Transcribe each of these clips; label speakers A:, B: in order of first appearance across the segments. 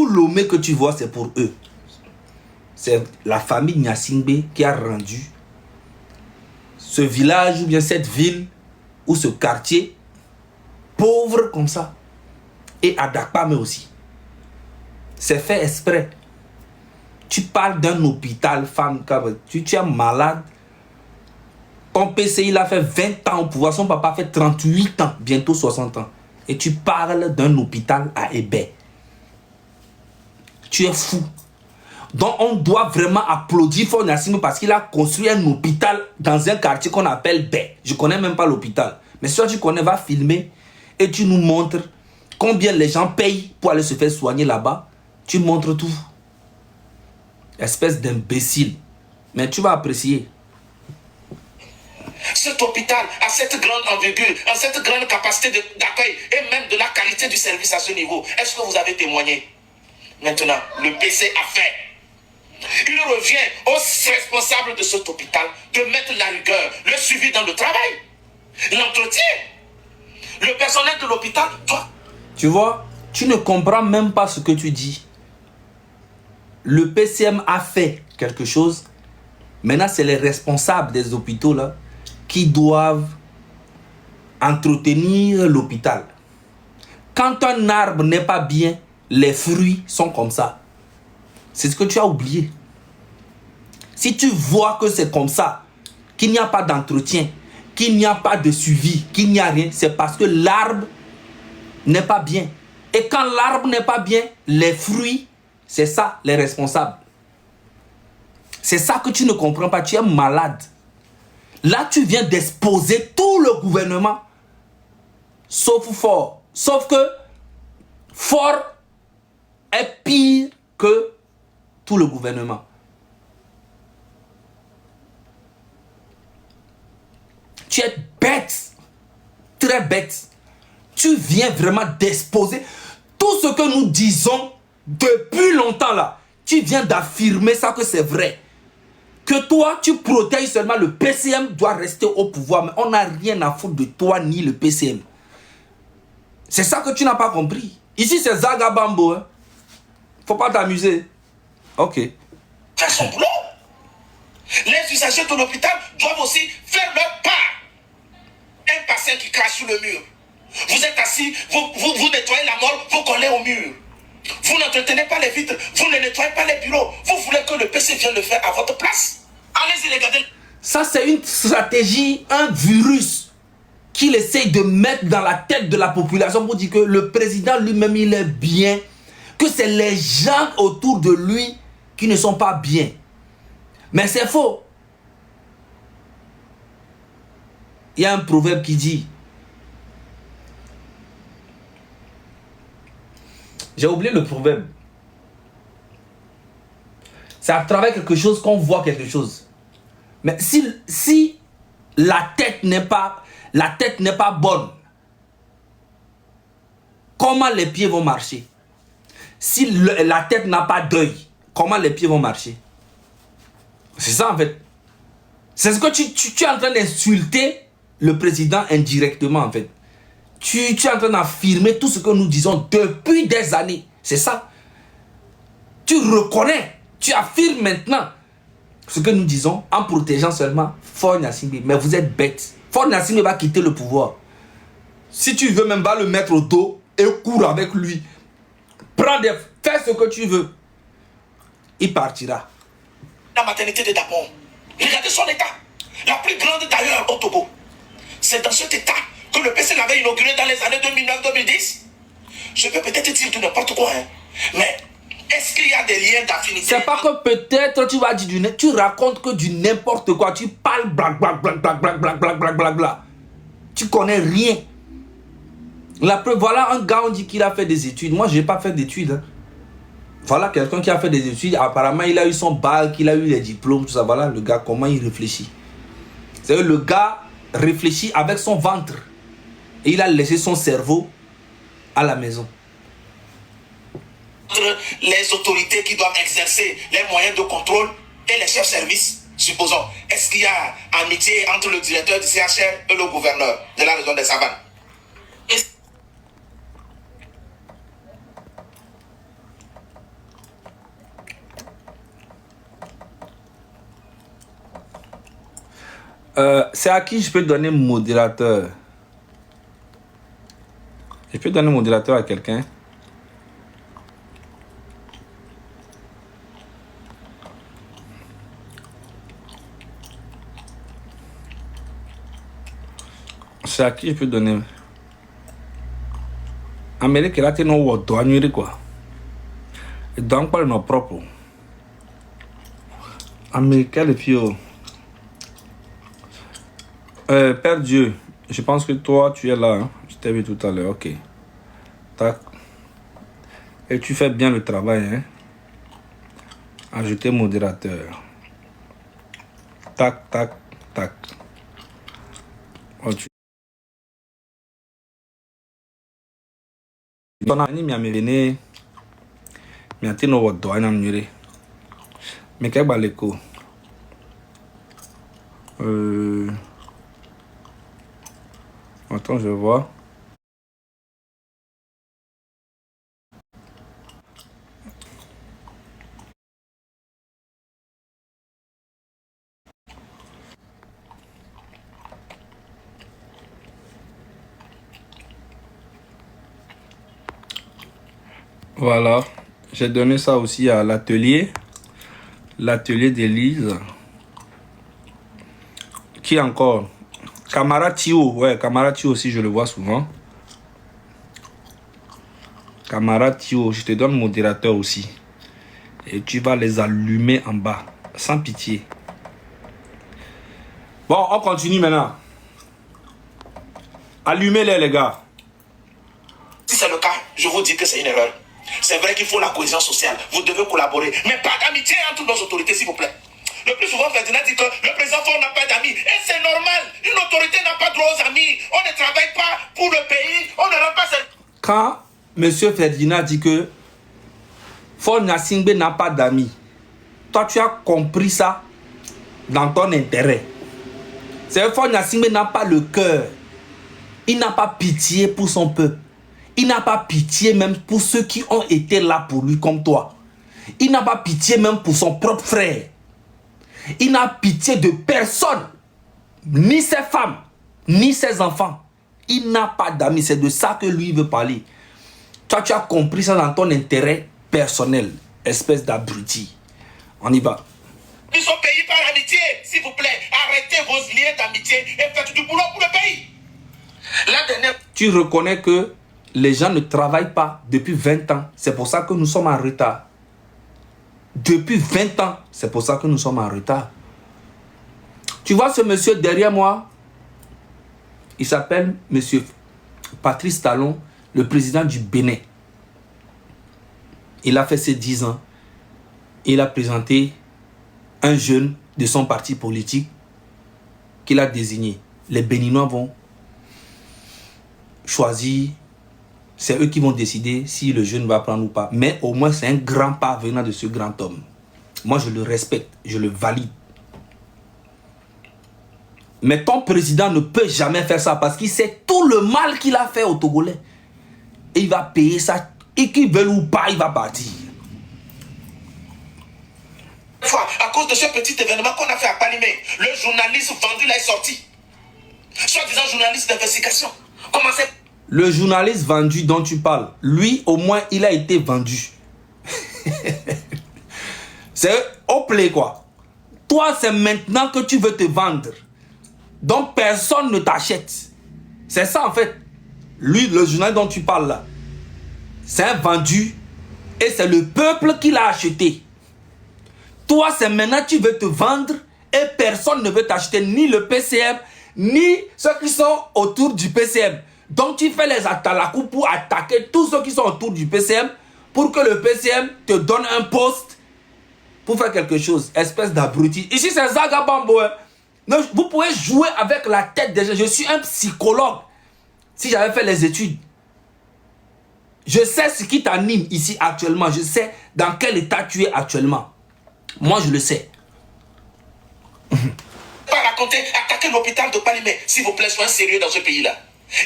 A: Tout Lomé que tu vois, c'est pour eux. C'est la famille Gnassingbé qui a rendu ce village ou bien cette ville ou ce quartier pauvre comme ça. Et à Dakpame aussi. C'est fait exprès. Tu parles d'un hôpital, femme, tu es malade. Ton PCI, il a fait 20 ans au pouvoir. Son papa fait 38 ans, bientôt 60 ans. Et tu parles d'un hôpital à Hébé. Tu es fou. Donc on doit vraiment applaudir Faure Gnassingbé parce qu'il a construit un hôpital dans un quartier qu'on appelle Bé. Je ne connais même pas l'hôpital. Mais si toi tu connais, va filmer et tu nous montres combien les gens payent pour aller se faire soigner là-bas. Tu montres tout. Espèce d'imbécile. Mais tu vas apprécier.
B: Cet hôpital a cette grande envergure, a cette grande capacité d'accueil et même de la qualité du service à ce niveau. Est-ce que vous avez témoigné? Maintenant, le PC a fait. Il revient aux responsables de cet hôpital de mettre la rigueur, le suivi dans le travail, l'entretien. Le personnel de l'hôpital doit...
A: Tu vois, tu ne comprends même pas ce que tu dis. Le PCM a fait quelque chose. Maintenant, c'est les responsables des hôpitaux là qui doivent entretenir l'hôpital. Quand un arbre n'est pas bien, les fruits sont comme ça. C'est ce que tu as oublié. Si tu vois que c'est comme ça, qu'il n'y a pas d'entretien, qu'il n'y a pas de suivi, qu'il n'y a rien, c'est parce que l'arbre n'est pas bien. Et quand l'arbre n'est pas bien, les fruits, c'est ça les responsables. C'est ça que tu ne comprends pas, tu es malade. Là, tu viens d'exposer tout le gouvernement, sauf Faure. Sauf que Faure est pire que tout le gouvernement. Tu es bête, très bête. Tu viens vraiment d'exposer tout ce que nous disons depuis longtemps là. Tu viens d'affirmer ça que c'est vrai. Que toi, tu protèges seulement le PCM doit rester au pouvoir. Mais on n'a rien à foutre de toi ni le PCM. C'est ça que tu n'as pas compris. Ici, c'est Zagabambo. Hein. Faut pas t'amuser. Ok.
B: Faire son boulot. Les usagers de l'hôpital doivent aussi faire leur part. Un patient qui crache sur le mur. Vous êtes assis, vous nettoyez la mort, vous collez au mur. Vous n'entretenez pas les vitres, vous ne nettoyez pas les bureaux. Vous voulez que le PC vienne le faire à votre place. Allez-y, regardez.
A: Ça, c'est une stratégie, un virus qu'il essaye de mettre dans la tête de la population pour dire que le président lui-même, il est bien, que c'est les gens autour de lui qui ne sont pas bien. Mais c'est faux. Il y a un proverbe qui dit, j'ai oublié le proverbe. C'est à travers quelque chose qu'on voit quelque chose. Mais si la tête n'est pas bonne, comment les pieds vont marcher? Si la tête n'a pas d'œil, comment les pieds vont marcher? C'est ça en fait. C'est ce que tu es en train d'insulter le président indirectement en fait. Tu es en train d'affirmer tout ce que nous disons depuis des années. C'est ça. Tu reconnais, tu affirmes maintenant ce que nous disons en protégeant seulement Faure Gnassingbé. Mais vous êtes bête. Faure Gnassingbé va quitter le pouvoir. Si tu veux même, va le mettre au dos et cours avec lui. Fais ce que tu veux. Il partira.
B: La maternité de Dapon. Regardez son état. La plus grande d'ailleurs au Togo. C'est dans cet état que le PC l'avait inauguré dans les années 2009-2010. Je peux peut-être dire de n'importe quoi, hein. Mais est-ce qu'il y a des liens d'affinité?
A: C'est pas que peut-être tu vas dire tu racontes que du n'importe quoi. Tu parles blac blac blac blac blac blac blac blac blac blac. Tu connais rien. La preuve, voilà un gars, on dit qu'il a fait des études. Moi, je n'ai pas fait d'études. Hein. Voilà quelqu'un qui a fait des études. Apparemment, il a eu son bac, il a eu les diplômes, tout ça. Voilà le gars, comment il réfléchit. C'est-à-dire le gars réfléchit avec son ventre. Et il a laissé son cerveau à la maison.
B: Les autorités qui doivent exercer les moyens de contrôle et les chefs services, supposons, est-ce qu'il y a amitié entre le directeur du CHR et le gouverneur de la région des Savanes?
A: C'est à qui je peux donner modérateur? Je peux donner modérateur à quelqu'un? C'est à qui je peux donner? Amérique, là, tu n'as pas de droit, quoi. Et donc, pas nos propres. Américain, le pire. Père Dieu, je pense que toi, tu es là. Hein? Je t'ai vu tout à l'heure. Ok. Tac. Et tu fais bien le travail. Hein? Ajouter modérateur. Tac, tac, tac. Oh, tu... Mais quel baleko? Attends, je vois. Voilà. J'ai donné ça aussi à l'atelier. L'atelier d'Élise. Qui encore? Camarade Thio. Ouais, camarade Thio aussi, je le vois souvent. Camarade Thio, je te donne modérateur aussi. Et tu vas les allumer en bas. Sans pitié. Bon, on continue maintenant. Allumez-les, les gars.
B: Si c'est le cas, je vous dis que c'est une erreur. C'est vrai qu'il faut la cohésion sociale. Vous devez collaborer. Mais pas d'amitié entre nos autorités, s'il vous plaît. Le plus souvent, Ferdinand dit que le président Faure n'a pas d'amis. Et c'est normal. Une autorité n'a pas droit aux amis. On ne travaille pas pour le pays. On ne rend pas service.
A: Quand M. Ferdinand dit que Faure Gnassingbé n'a pas d'amis, toi, tu as compris ça dans ton intérêt. C'est que Faure Gnassingbé n'a pas le cœur. Il n'a pas pitié pour son peuple. Il n'a pas pitié même pour ceux qui ont été là pour lui comme toi. Il n'a pas pitié même pour son propre frère. Il n'a pitié de personne. Ni ses femmes, ni ses enfants. Il n'a pas d'amis. C'est de ça que lui veut parler. Toi, tu as compris ça dans ton intérêt personnel. Espèce d'abruti. On y va.
B: Ils sont payés par l'amitié, s'il vous plaît. Arrêtez vos liens d'amitié et faites du boulot pour le pays. La dernière...
A: Tu reconnais que les gens ne travaillent pas depuis 20 ans. C'est pour ça que nous sommes en retard. Depuis 20 ans, c'est pour ça que nous sommes en retard. Tu vois ce monsieur derrière moi? Il s'appelle monsieur Patrice Talon, le président du Bénin. Il a fait ses 10 ans. Il a présenté un jeune de son parti politique qu'il a désigné. Les Béninois vont choisir. C'est eux qui vont décider si le jeune va prendre ou pas. Mais au moins, c'est un grand pas venant de ce grand homme. Moi, je le respecte, je le valide. Mais ton président ne peut jamais faire ça parce qu'il sait tout le mal qu'il a fait aux Togolais. Et il va payer ça. Et qu'il veuille ou pas, il va partir.
B: À cause de ce petit événement qu'on a fait à Palimé, le journaliste vendu là est sorti. Soi-disant journaliste d'investigation. Comment c'est...
A: Le journaliste vendu dont tu parles, lui, au moins, il a été vendu. C'est au play, quoi. Toi, c'est maintenant que tu veux te vendre. Donc, personne ne t'achète. C'est ça, en fait. Lui, le journal dont tu parles, là, c'est un vendu. Et c'est le peuple qui l'a acheté. Toi, c'est maintenant que tu veux te vendre. Et personne ne veut t'acheter. Ni le PCM, ni ceux qui sont autour du PCM. Donc, tu fais les atalakou pour attaquer tous ceux qui sont autour du PCM pour que le PCM te donne un poste pour faire quelque chose. Espèce d'abruti. Ici, c'est Zaga Bambo. Hein. Vous pouvez jouer avec la tête des gens. Je suis un psychologue. Si j'avais fait les études, je sais ce qui t'anime ici actuellement. Je sais dans quel état tu es actuellement. Moi, je le sais.
B: Pas raconter, attaquer l'hôpital de Palimé. S'il vous plaît, soyez sérieux dans ce pays-là.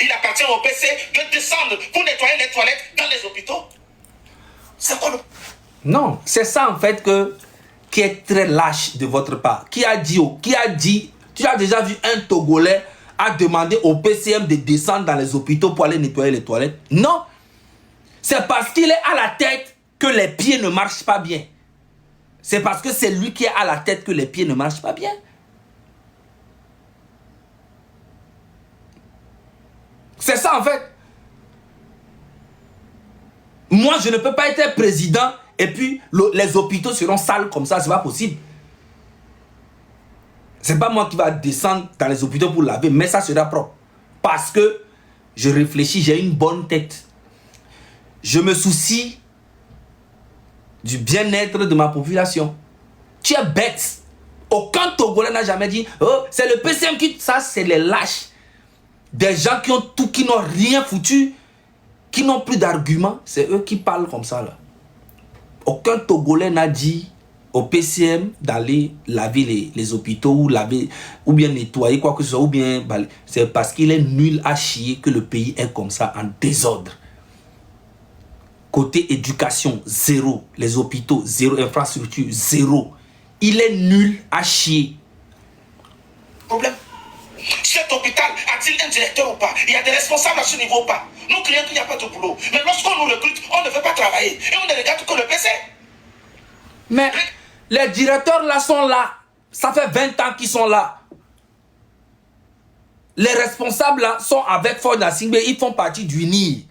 B: Il appartient au PC de descendre pour nettoyer les toilettes dans les hôpitaux. C'est quoi le...
A: Non, c'est ça en fait qui est très lâche de votre part. Qui a dit, Tu as déjà vu un Togolais a demandé au PCM de descendre dans les hôpitaux pour aller nettoyer les toilettes? Non. C'est parce qu'il est à la tête que les pieds ne marchent pas bien. C'est parce que c'est lui qui est à la tête que les pieds ne marchent pas bien. C'est ça en fait. Moi, je ne peux pas être président et puis les hôpitaux seront sales comme ça. C'est pas possible. C'est pas moi qui va descendre dans les hôpitaux pour laver, mais ça sera propre. Parce que je réfléchis, j'ai une bonne tête. Je me soucie du bien-être de ma population. Tu es bête. Aucun Togolais n'a jamais dit oh, c'est le PCM qui... Ça, c'est les lâches. Des gens qui ont tout, qui n'ont rien foutu, qui n'ont plus d'arguments. C'est eux qui parlent comme ça, là. Aucun Togolais n'a dit au PCM d'aller laver les hôpitaux ou bien nettoyer quoi que ce soit, ou bien... C'est parce qu'il est nul à chier que le pays est comme ça, en désordre. Côté éducation, zéro. Les hôpitaux, zéro. Infrastructure, zéro. Il est nul à chier.
B: Problème. Cet hôpital a-t-il un directeur ou pas? Il y a des responsables à ce niveau ou pas? Nous crions qu'il n'y a pas de boulot. Mais lorsqu'on nous recrute, on ne veut pas travailler. Et on ne regarde que le PC.
A: Mais les directeurs là sont là. Ça fait 20 ans qu'ils sont là. Les responsables là sont avec Ford Nassingbe. Ils font partie du NIR.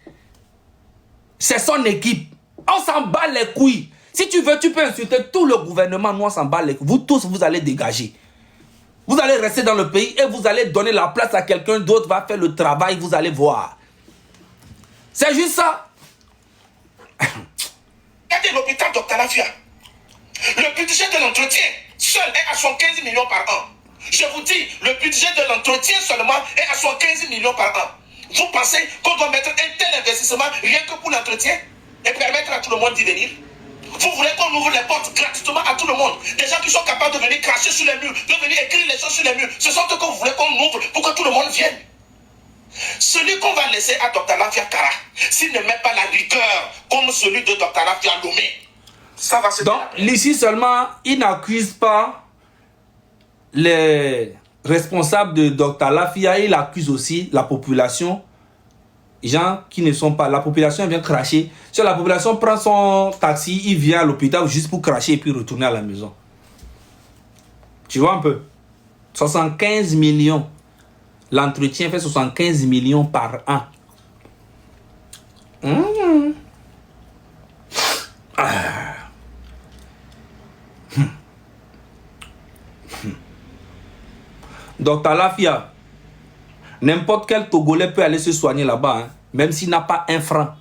A: C'est son équipe. On s'en bat les couilles. Si tu veux, tu peux insulter tout le gouvernement. Nous, on s'en bat les couilles. Vous tous, vous allez dégager. Vous allez rester dans le pays et vous allez donner la place à quelqu'un d'autre, va faire le travail, vous allez voir. C'est juste ça.
B: Regardez l'hôpital Dr Lafia. Le budget de l'entretien seul est à 75 millions par an. Je vous dis, le budget de l'entretien seulement est à 75 millions par an. Vous pensez qu'on doit mettre un tel investissement rien que pour l'entretien et permettre à tout le monde d'y venir? Vous voulez qu'on ouvre les portes gratuitement à tout le monde? Des gens qui sont capables de venir cracher sur les murs, de venir écrire les choses sur les murs. Ce sont eux que vous voulez qu'on ouvre pour que tout le monde vienne. Celui qu'on va laisser à Dr Lafia Kara, s'il ne met pas la rigueur comme celui de Dr Lafia Lomé, ça va se
A: donc, ici seulement, il n'accuse pas les responsables de Dr Lafia, il accuse aussi la population. Gens qui ne sont pas... La population vient cracher. Si la population prend son taxi, il vient à l'hôpital juste pour cracher et puis retourner à la maison. Tu vois un peu? 75 millions. L'entretien fait 75 millions par an. Dr Lafia, n'importe quel Togolais peut aller se soigner là-bas, hein, même s'il n'a pas un franc.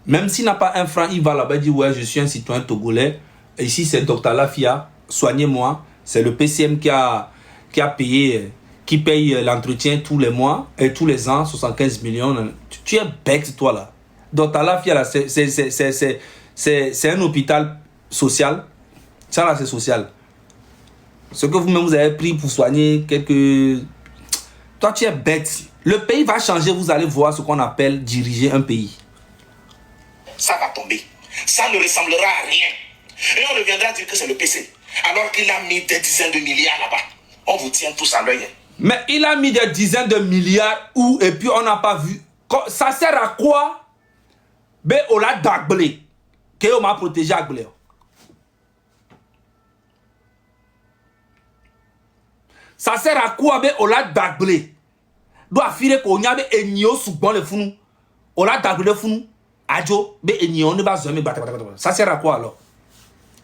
A: Même s'il n'a pas un franc, il va là-bas et dit ouais, je suis un citoyen togolais. Et ici, c'est Dr Lafia, soignez-moi. C'est le PCM qui a payé, qui paye l'entretien tous les mois et tous les ans, 75 millions. Tu es bête, toi là. Dr Lafia, là, c'est un hôpital social. Ça là, c'est social. Ce que vous-même vous avez pris pour soigner quelques... Toi, tu es bête. Le pays va changer, vous allez voir ce qu'on appelle diriger un pays.
B: Ça va tomber. Ça ne ressemblera à rien. Et on reviendra dire que c'est le PC. Alors qu'il a mis des dizaines de milliards là-bas. On vous tient tous à l'œil.
A: Mais il a mis des dizaines de milliards où et puis on n'a pas vu. Ça sert à quoi? Ben, on l'a d'agblé. Qu'on m'a protégé agblé. Ça sert à quoi? Ben, on l'a d'agblé. Doit filer qu'on y a des ennemis sous bon le fou. On l'a d'agblé fou. Adjo, ben ennemis on ne va jamais battre. Ça sert à quoi alors?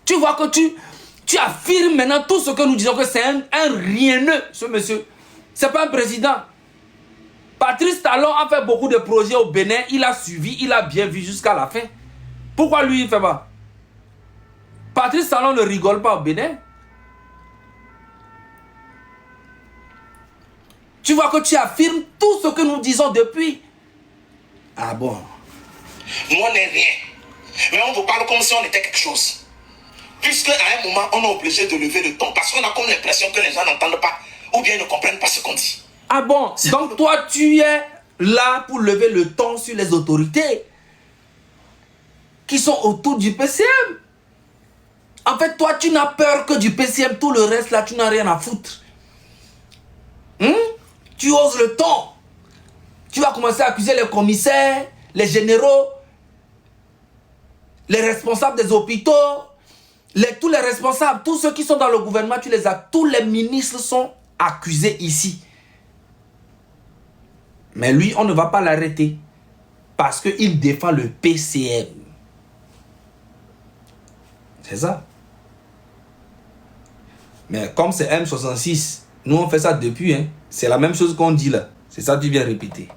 A: Tu vois que tu affirmes maintenant tout ce que nous disons que c'est un rieneux, ce monsieur. C'est pas un président. Patrice Talon a fait beaucoup de projets au Bénin. Il a suivi, il a bien vu jusqu'à la fin. Pourquoi lui, il ne fait pas? Patrice Talon ne rigole pas au Bénin. Tu vois que tu affirmes tout ce que nous disons depuis. Ah bon?
B: Nous, on n'est rien. Mais on vous parle comme si on était quelque chose. Puisqu'à un moment, on est obligé de lever le ton. Parce qu'on a comme l'impression que les gens n'entendent pas. Ou bien ne comprennent pas ce qu'on dit.
A: Ah bon? Donc toi, tu es là pour lever le ton sur les autorités qui sont autour du PCM. En fait, toi, tu n'as peur que du PCM. Tout le reste, là, tu n'as rien à foutre. Tu oses le ton. Tu vas commencer à accuser les commissaires, les généraux, les responsables des hôpitaux, tous les responsables, tous ceux qui sont dans le gouvernement, tu les as. Tous les ministres sont accusés ici. Mais lui, on ne va pas l'arrêter. Parce qu'il défend le PCM. C'est ça. Mais comme c'est M66, nous on fait ça depuis. Hein. C'est la même chose qu'on dit là. C'est ça que tu viens répéter.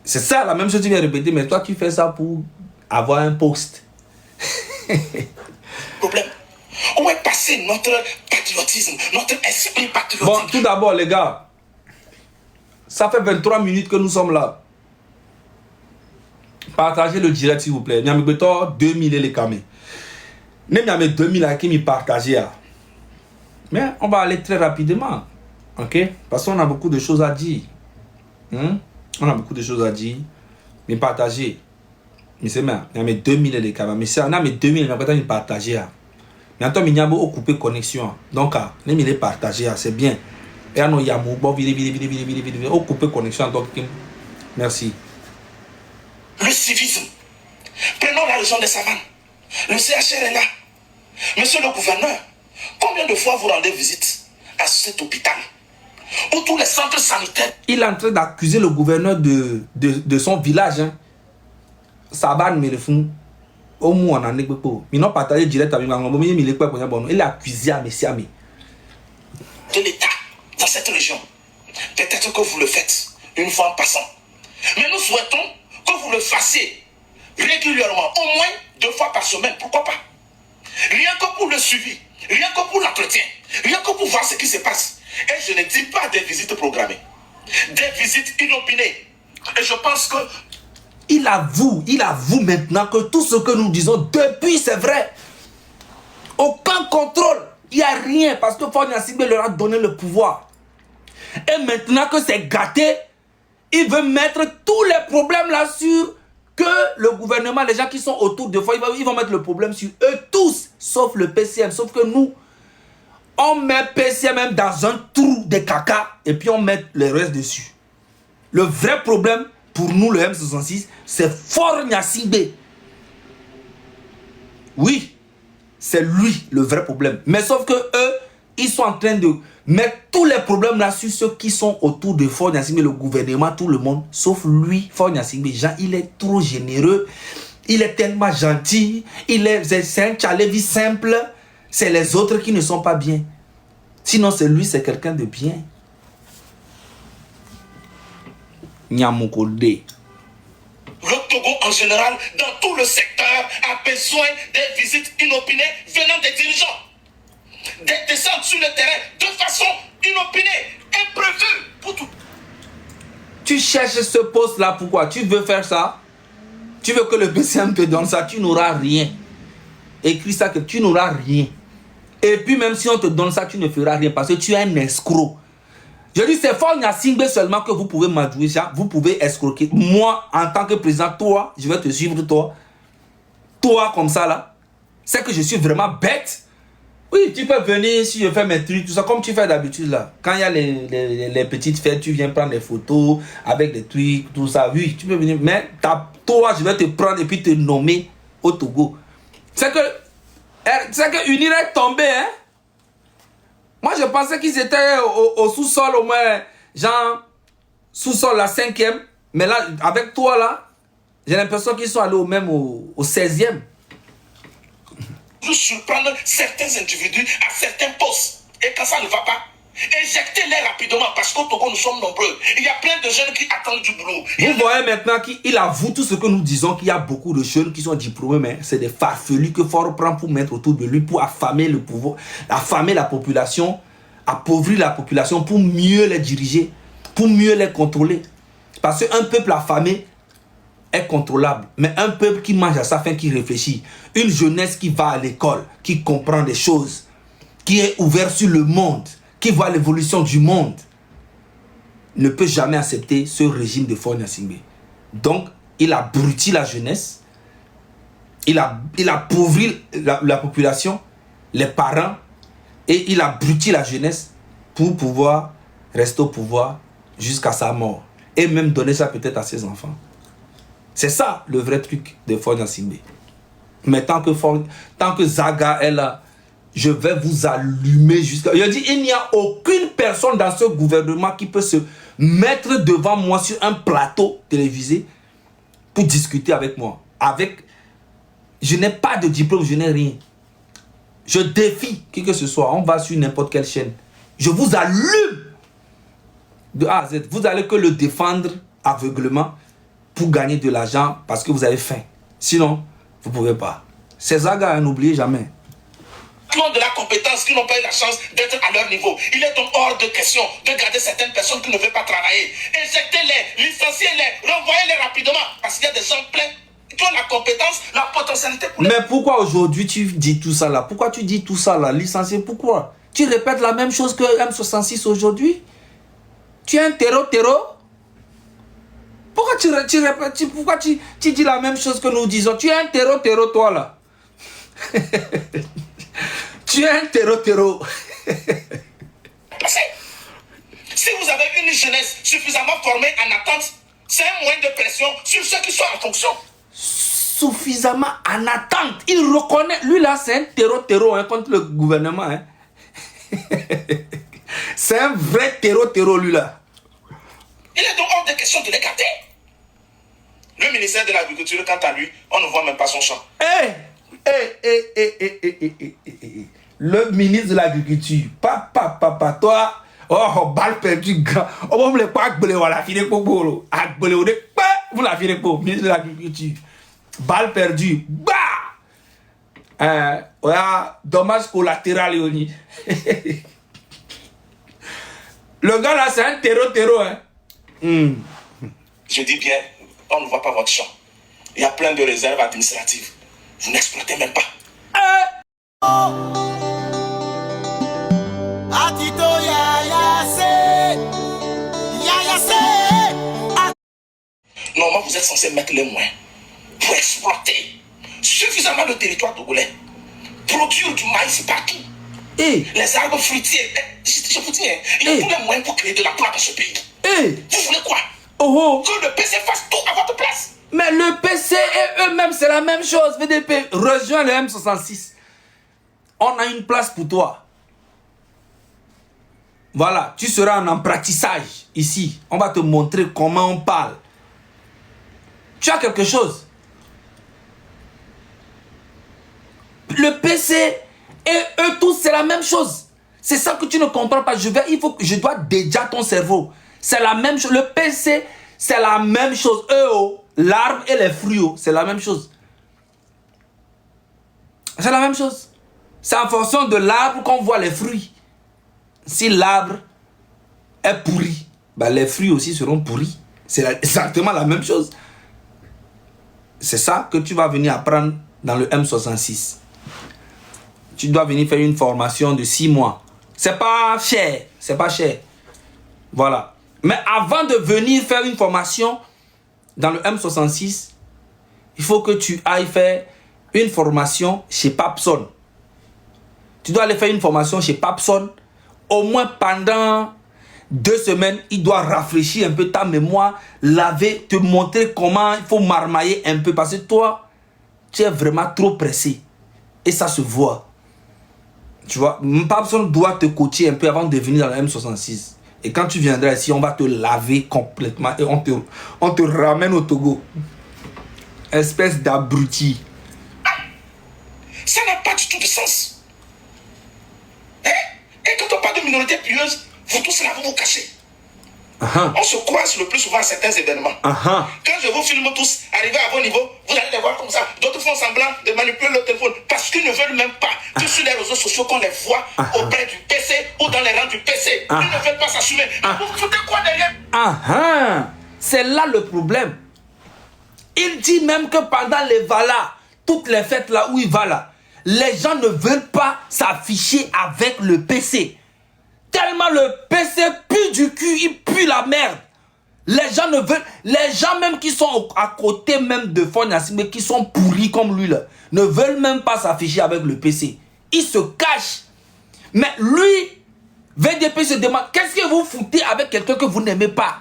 A: C'est ça la même chose que tu viens répéter. Mais toi tu fais ça pour avoir un poste.
B: Problème. Où est passé notre patriotisme, notre esprit patriotique?
A: Bon, tout d'abord les gars. Ça fait 23 minutes que nous sommes là. Partagez le direct s'il vous plaît. Il y a 2000 et les camés. Il y a 2000 à qui me partagez. Mais on va aller très rapidement. Ok? Parce qu'on a beaucoup de choses à dire. On a beaucoup de choses à dire. Mais partagez. Mais c'est bien. Il y a 2000 et les camés. Mais si on a 2000, il y a peut-être partager. Mais attends, il y a occupé connexion. Donc, les les partager, c'est bien. Et on y a bon vide. Occupé connexion. Donc, merci.
B: Le civisme. Prenons la région des Savanes. Le CHR est là. Monsieur le gouverneur, combien de fois vous rendez visite à cet hôpital où tous les centres sanitaires...
A: Il est en train d'accuser le gouverneur de son village. Hein. Savane, mais le fond. Au moins, on en est beaucoup. Ils n'ont pas partagé direct avec moi. Il est accusé à Messiami.
B: De l'État dans cette région. Peut-être que vous le faites une fois en passant. Mais nous souhaitons que vous le fassiez régulièrement, au moins 2 fois par semaine, pourquoi pas? Rien que pour le suivi, rien que pour l'entretien, rien que pour voir ce qui se passe. Et je ne dis pas des visites programmées, des visites inopinées. Et je pense que...
A: Il avoue maintenant que tout ce que nous disons depuis, c'est vrai. Aucun contrôle, il n'y a rien, parce que Faure Gnassingbé leur a donné le pouvoir. Et maintenant que c'est gâté, il veut mettre tous les problèmes là sur que le gouvernement, les gens qui sont autour de Faure, ils vont mettre le problème sur eux tous, sauf le PCM. Sauf que nous, on met PCM même dans un trou de caca et puis on met le reste dessus. Le vrai problème pour nous, le M66, c'est Faure Gnassingbé. Oui, c'est lui le vrai problème. Mais sauf que eux, ils sont en train de mettre tous les problèmes là sur ceux qui sont autour de Faure Gnassingbé, le gouvernement, tout le monde, sauf lui, Faure Gnassingbé. Jean, il est trop généreux, il est tellement gentil, c'est un Tchalevi simple, c'est les autres qui ne sont pas bien. Sinon, c'est lui, c'est quelqu'un de bien. Nyamukode.
B: Le Togo en général, dans tout le secteur, a besoin des visites inopinées venant des dirigeants. Des descentes sur le terrain de façon inopinée, imprévue pour tout.
A: Tu cherches ce poste-là, pourquoi? Tu veux faire ça? Tu veux que le PCM te donne ça? Tu n'auras rien. Écris ça que tu n'auras rien. Et puis même si on te donne ça, tu ne feras rien parce que tu es un escroc. Je dis, c'est Faure Gnassingbé seulement que vous pouvez m'adouer ça. Vous pouvez escroquer. Moi, en tant que président, toi, je vais te suivre, toi. Toi, comme ça, là. C'est que je suis vraiment bête. Oui, tu peux venir si je fais mes trucs, tout ça, comme tu fais d'habitude, là. Quand il y a les petites fêtes, tu viens prendre des photos avec des trucs, tout ça. Oui, tu peux venir. Mais toi, je vais te prendre et puis te nommer au Togo. C'est que Unir est tombé, hein. Moi, je pensais qu'ils étaient au sous-sol, au moins, genre, sous-sol, la 5e. Mais là, avec toi, là, j'ai l'impression qu'ils sont allés au 16e.
B: Vous surprendre certains individus à certains postes. Et quand ça ne va pas, éjectez-les rapidement parce qu'au Togo, nous sommes nombreux. Il y a plein de jeunes qui attendent du boulot.
A: Vous voyez maintenant qu'il avoue tout ce que nous disons, qu'il y a beaucoup de jeunes qui sont diplômés, mais c'est des farfelus que Faure prend pour mettre autour de lui, pour affamer le pouvoir, affamer la population, appauvrir la population pour mieux les diriger, pour mieux les contrôler. Parce qu'un peuple affamé est contrôlable, mais un peuple qui mange à sa faim, qui réfléchit, une jeunesse qui va à l'école, qui comprend des choses, qui est ouvert sur le monde, qui voit l'évolution du monde, ne peut jamais accepter ce régime de Faure Gnassingbé. Donc, il abrutit la jeunesse, il appauvrit la population, les parents, et il abrutit la jeunesse pour pouvoir rester au pouvoir jusqu'à sa mort. Et même donner ça peut-être à ses enfants. C'est ça le vrai truc de Faure Gnassingbé. Mais tant que Zaga est là, je vais vous allumer jusqu'à... Il a dit, il n'y a aucune personne dans ce gouvernement qui peut se mettre devant moi sur un plateau télévisé pour discuter avec moi. Je n'ai pas de diplôme, je n'ai rien. Je défie qui que ce soit. On va sur n'importe quelle chaîne. Je vous allume de A à Z. Vous allez que le défendre aveuglement pour gagner de l'argent parce que vous avez faim. Sinon, vous ne pouvez pas. Ces Zaga, n'oubliez jamais.
B: Qui ont de la compétence, qui n'ont pas eu la chance d'être à leur niveau. Il est donc hors de question de garder certaines personnes qui ne veulent pas travailler. Injectez-les, licenciez-les, renvoyez-les rapidement. Parce qu'il y a des gens pleins qui ont la compétence, la potentialité pour...
A: Mais pourquoi aujourd'hui tu dis tout ça là? Pourquoi tu dis tout ça là? Licencié, pourquoi? Tu répètes la même chose que M66 aujourd'hui? Tu es un terreau? Pourquoi tu répètes, pourquoi tu dis la même chose que nous disons? Tu es un terreau toi là. Tu es un terreau.
B: Si vous avez une jeunesse suffisamment formée en attente, c'est un moyen de pression sur ceux qui sont en fonction.
A: Suffisamment en attente. Il reconnaît, lui là c'est un terreau hein, contre le gouvernement. Hein. C'est un vrai terreau lui là.
B: Il est donc hors de question de les garder. Le ministère de l'Agriculture, quant à lui, on ne voit même pas son champ.
A: Le ministre de l'Agriculture, papa, toi, oh, balle perdue, grand. Oh, vous ne pas que vous la finir pour vous. Vous la finir pour ministre de l'Agriculture. Balle perdue, bah! Dommage collatéral, Yoni. Le gars là, c'est un terreau, hein.
B: Je dis bien, on ne voit pas votre champ. Il y a plein de réserves administratives. Vous n'exploitez même pas. Normalement, vous êtes censé mettre les moyens pour exploiter suffisamment de territoire togolais, produire du maïs partout, les arbres fruitiers. Je vous dis, il y a tous les moyens pour créer de l'emploi dans ce pays. Vous voulez quoi? Que le PC fasse tout à votre place.
A: Mais le PC et eux-mêmes, c'est la même chose. VDP, rejoins le M66. On a une place pour toi. Voilà, tu seras en apprentissage ici. On va te montrer comment on parle. Tu as quelque chose. Le PC et eux tous, c'est la même chose. C'est ça que tu ne comprends pas. Je dois déjà ton cerveau. C'est la même chose. Le PC, c'est la même chose. L'arbre et les fruits, c'est la même chose. C'est la même chose. C'est en fonction de l'arbre qu'on voit les fruits. Si l'arbre est pourri, les fruits aussi seront pourris. C'est exactement la même chose. C'est ça que tu vas venir apprendre dans le M66. Tu dois venir faire une formation de 6 mois. C'est pas cher. C'est pas cher. Voilà. Mais avant de venir faire une formation dans le M66, il faut que tu ailles faire une formation chez Papson. Tu dois aller faire une formation chez Papson. Au moins pendant 2 semaines, il doit rafraîchir un peu ta mémoire, laver, te montrer comment il faut marmailler un peu. Parce que toi, tu es vraiment trop pressé. Et ça se voit. Tu vois, Papson doit te coacher un peu avant de venir dans le M66. Et quand tu viendras ici, on va te laver complètement et on te ramène au Togo. Espèce d'abruti.
B: Ça n'a pas du tout de sens. Et quand on parle de minorité pieuse, vous tous là, vous vous cachez. On se croise le plus souvent à certains événements. Quand je vous filme tous, arrivez à vos niveaux, vous allez les voir comme ça. D'autres font semblant de manipuler le téléphone parce qu'ils ne veulent même pas que sur les réseaux sociaux qu'on les voit auprès du PC ou dans les rangs du PC. Ils ne veulent pas s'assumer. Vous foutez quoi derrière?
A: C'est là le problème. Il dit même que pendant les valas, toutes les fêtes là où il va là, les gens ne veulent pas s'afficher avec le PC. Tellement le PC pue du cul, il pue la merde. Les gens ne veulent... Les gens même qui sont à côté même de Faure Gnassingbé, qui sont pourris comme lui, là, ne veulent même pas s'afficher avec le PC. Ils se cachent. Mais lui, VDP se demande, qu'est-ce que vous foutez avec quelqu'un que vous n'aimez pas?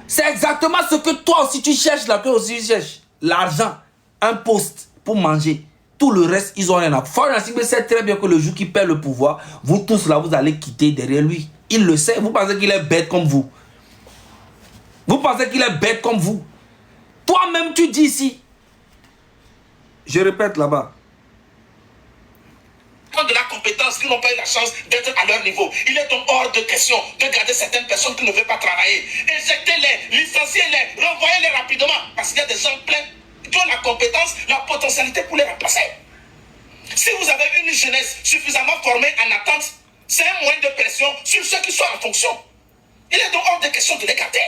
A: C'est exactement ce que toi aussi tu cherches, là, que aussi tu cherches. L'argent, un poste pour manger. Tout le reste, ils ont rien à... Faure Gnassingbé sait très bien que le jour qu'il perd le pouvoir, vous tous là, vous allez quitter derrière lui. Il le sait. Vous pensez qu'il est bête comme vous? Vous pensez qu'il est bête comme vous? Toi-même, tu dis ici. Je répète là-bas.
B: De la compétence, qui n'ont pas eu la chance d'être à leur niveau. Il est donc hors de question de garder certaines personnes qui ne veulent pas travailler. Éjectez-les, licenciez-les, renvoyez-les rapidement. Parce qu'il y a des gens pleins qui ont la compétence, la potentialité pour les remplacer. Si vous avez une jeunesse suffisamment formée en attente, c'est un moyen de pression sur ceux qui sont en fonction. Il est donc hors de question de les garder.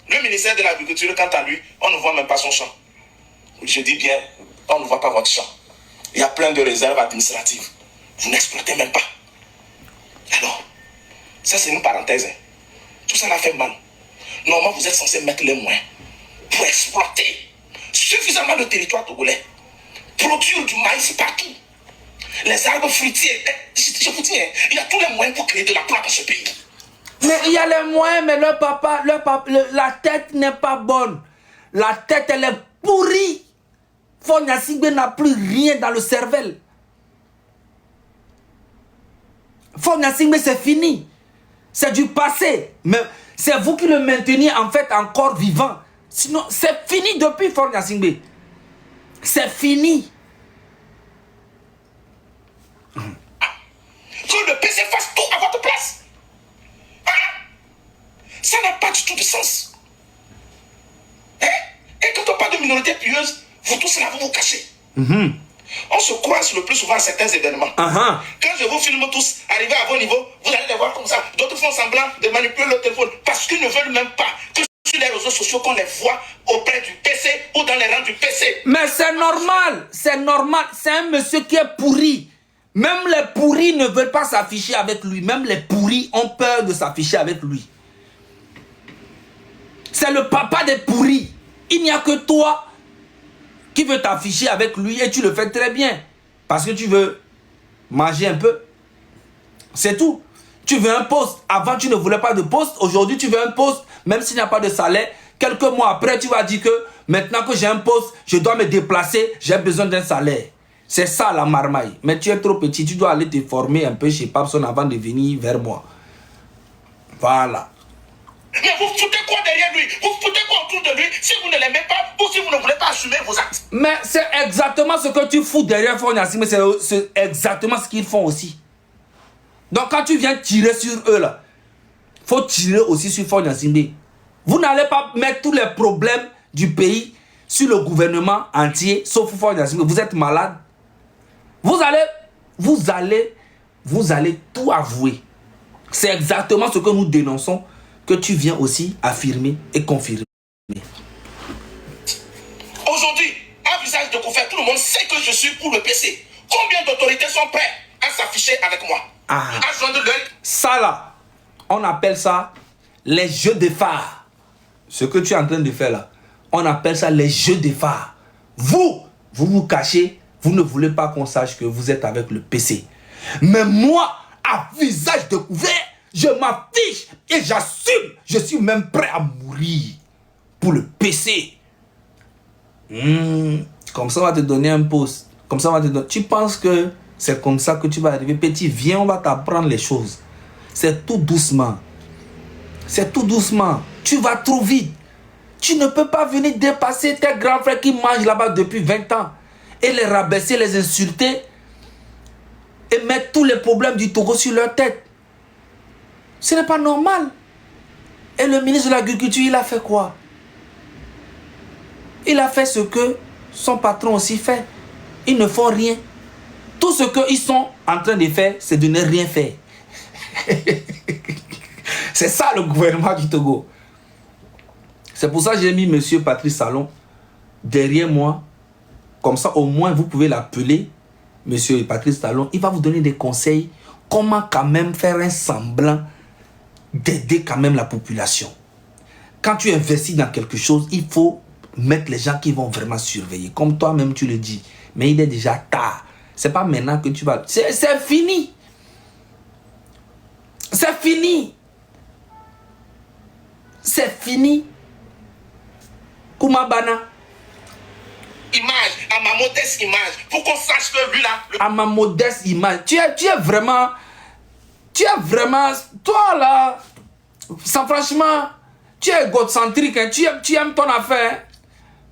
B: Le ministère de l'Agriculture, quant à lui, on ne voit même pas son champ. Je dis bien, on ne voit pas votre champ. Il y a plein de réserves administratives. Vous n'exploitez même pas. Alors, ça c'est une parenthèse. Tout ça l'a fait mal. Normalement, vous êtes censé mettre les moyens pour exploiter suffisamment de territoire togolais. Produire du maïs partout. Les arbres fruitiers. Je vous dis, il y a tous les moyens pour créer de l'emploi dans ce pays.
A: Mais il y a les moyens, mais leur papa, la tête n'est pas bonne. La tête, elle est pourrie. Faure Gnassingbé n'a plus rien dans le cervelle. Faure Gnassingbé, c'est fini. C'est du passé. Mais c'est vous qui le maintenez en fait encore vivant. Sinon, c'est fini depuis Faure Gnassingbé. C'est fini.
B: Que le PC fasse tout à votre place. Ça n'a pas du tout de sens. Hein? Et quand on parle de minorité pieuse, vous tous là, vous vous cachez. On se croise le plus souvent à certains événements. Quand je vous filme tous, arrivez à vos niveaux, vous allez les voir comme ça. D'autres font semblant de manipuler le téléphone parce qu'ils ne veulent même pas que sur les réseaux sociaux qu'on les voit auprès du PC ou dans les rangs du PC.
A: Mais c'est normal, c'est normal. C'est un monsieur qui est pourri. Même les pourris ne veulent pas s'afficher avec lui. Même les pourris ont peur de s'afficher avec lui. C'est le papa des pourris. Il n'y a que toi qui veux t'afficher avec lui et tu le fais très bien. Parce que tu veux manger un peu. C'est tout. Tu veux un poste. Avant, tu ne voulais pas de poste. Aujourd'hui, tu veux un poste. Même s'il n'y a pas de salaire. Quelques mois après, tu vas dire que maintenant que j'ai un poste, je dois me déplacer. J'ai besoin d'un salaire. C'est ça la marmaille. Mais tu es trop petit. Tu dois aller te former un peu chez Papson avant de venir vers moi. Voilà.
B: Mais vous foutez quoi derrière lui? Vous foutez quoi autour de lui si vous ne l'aimez pas ou si vous ne voulez pas assumer vos actes?
A: Mais c'est exactement ce que tu fous derrière Faure Gnassingbé. C'est exactement ce qu'ils font aussi. Donc quand tu viens tirer sur eux là, faut tirer aussi sur Faure Gnassingbé. Vous n'allez pas mettre tous les problèmes du pays sur le gouvernement entier, sauf Faure Gnassingbé. Vous êtes malade. Vous allez tout avouer. C'est exactement ce que nous dénonçons, que tu viens aussi affirmer et confirmer.
B: Aujourd'hui, à visage de couvert, tout le monde sait que je suis pour le PC. Combien d'autorités sont prêtes à s'afficher avec moi? À joindre l'œil?
A: Ça là, on appelle ça les jeux de phare. Ce que tu es en train de faire là, on appelle ça les jeux de phare. Vous vous cachez, vous ne voulez pas qu'on sache que vous êtes avec le PC. Mais moi, à visage de couvert, je m'affiche et j'assume. Je suis même prêt à mourir pour le PC. Comme ça, on va te donner un poste. Comme ça, on va te donner... Tu penses que c'est comme ça que tu vas arriver? Petit, viens, on va t'apprendre les choses. C'est tout doucement. C'est tout doucement. Tu vas trop vite. Tu ne peux pas venir dépasser tes grands frères qui mangent là-bas depuis 20 ans et les rabaisser, les insulter et mettre tous les problèmes du Togo sur leur tête. Ce n'est pas normal. Et le ministre de l'Agriculture, il a fait quoi? Il a fait ce que son patron aussi fait. Ils ne font rien. Tout ce qu'ils sont en train de faire, c'est de ne rien faire. C'est ça le gouvernement du Togo. C'est pour ça que j'ai mis M. Patrice Talon derrière moi. Comme ça, au moins, vous pouvez l'appeler M. Patrice Talon. Il va vous donner des conseils. Comment quand même faire un semblant d'aider quand même la population. Quand tu investis dans quelque chose, il faut mettre les gens qui vont vraiment surveiller. Comme toi-même, tu le dis. Mais il est déjà tard. C'est pas maintenant que tu vas... C'est fini. C'est fini. C'est fini. Koumabana.
B: Image, à ma modeste image, pour qu'on sache que lui là...
A: À ma modeste image. Tu es vraiment... Toi là... Sans franchement... Tu es égocentrique. Hein, tu aimes ton affaire.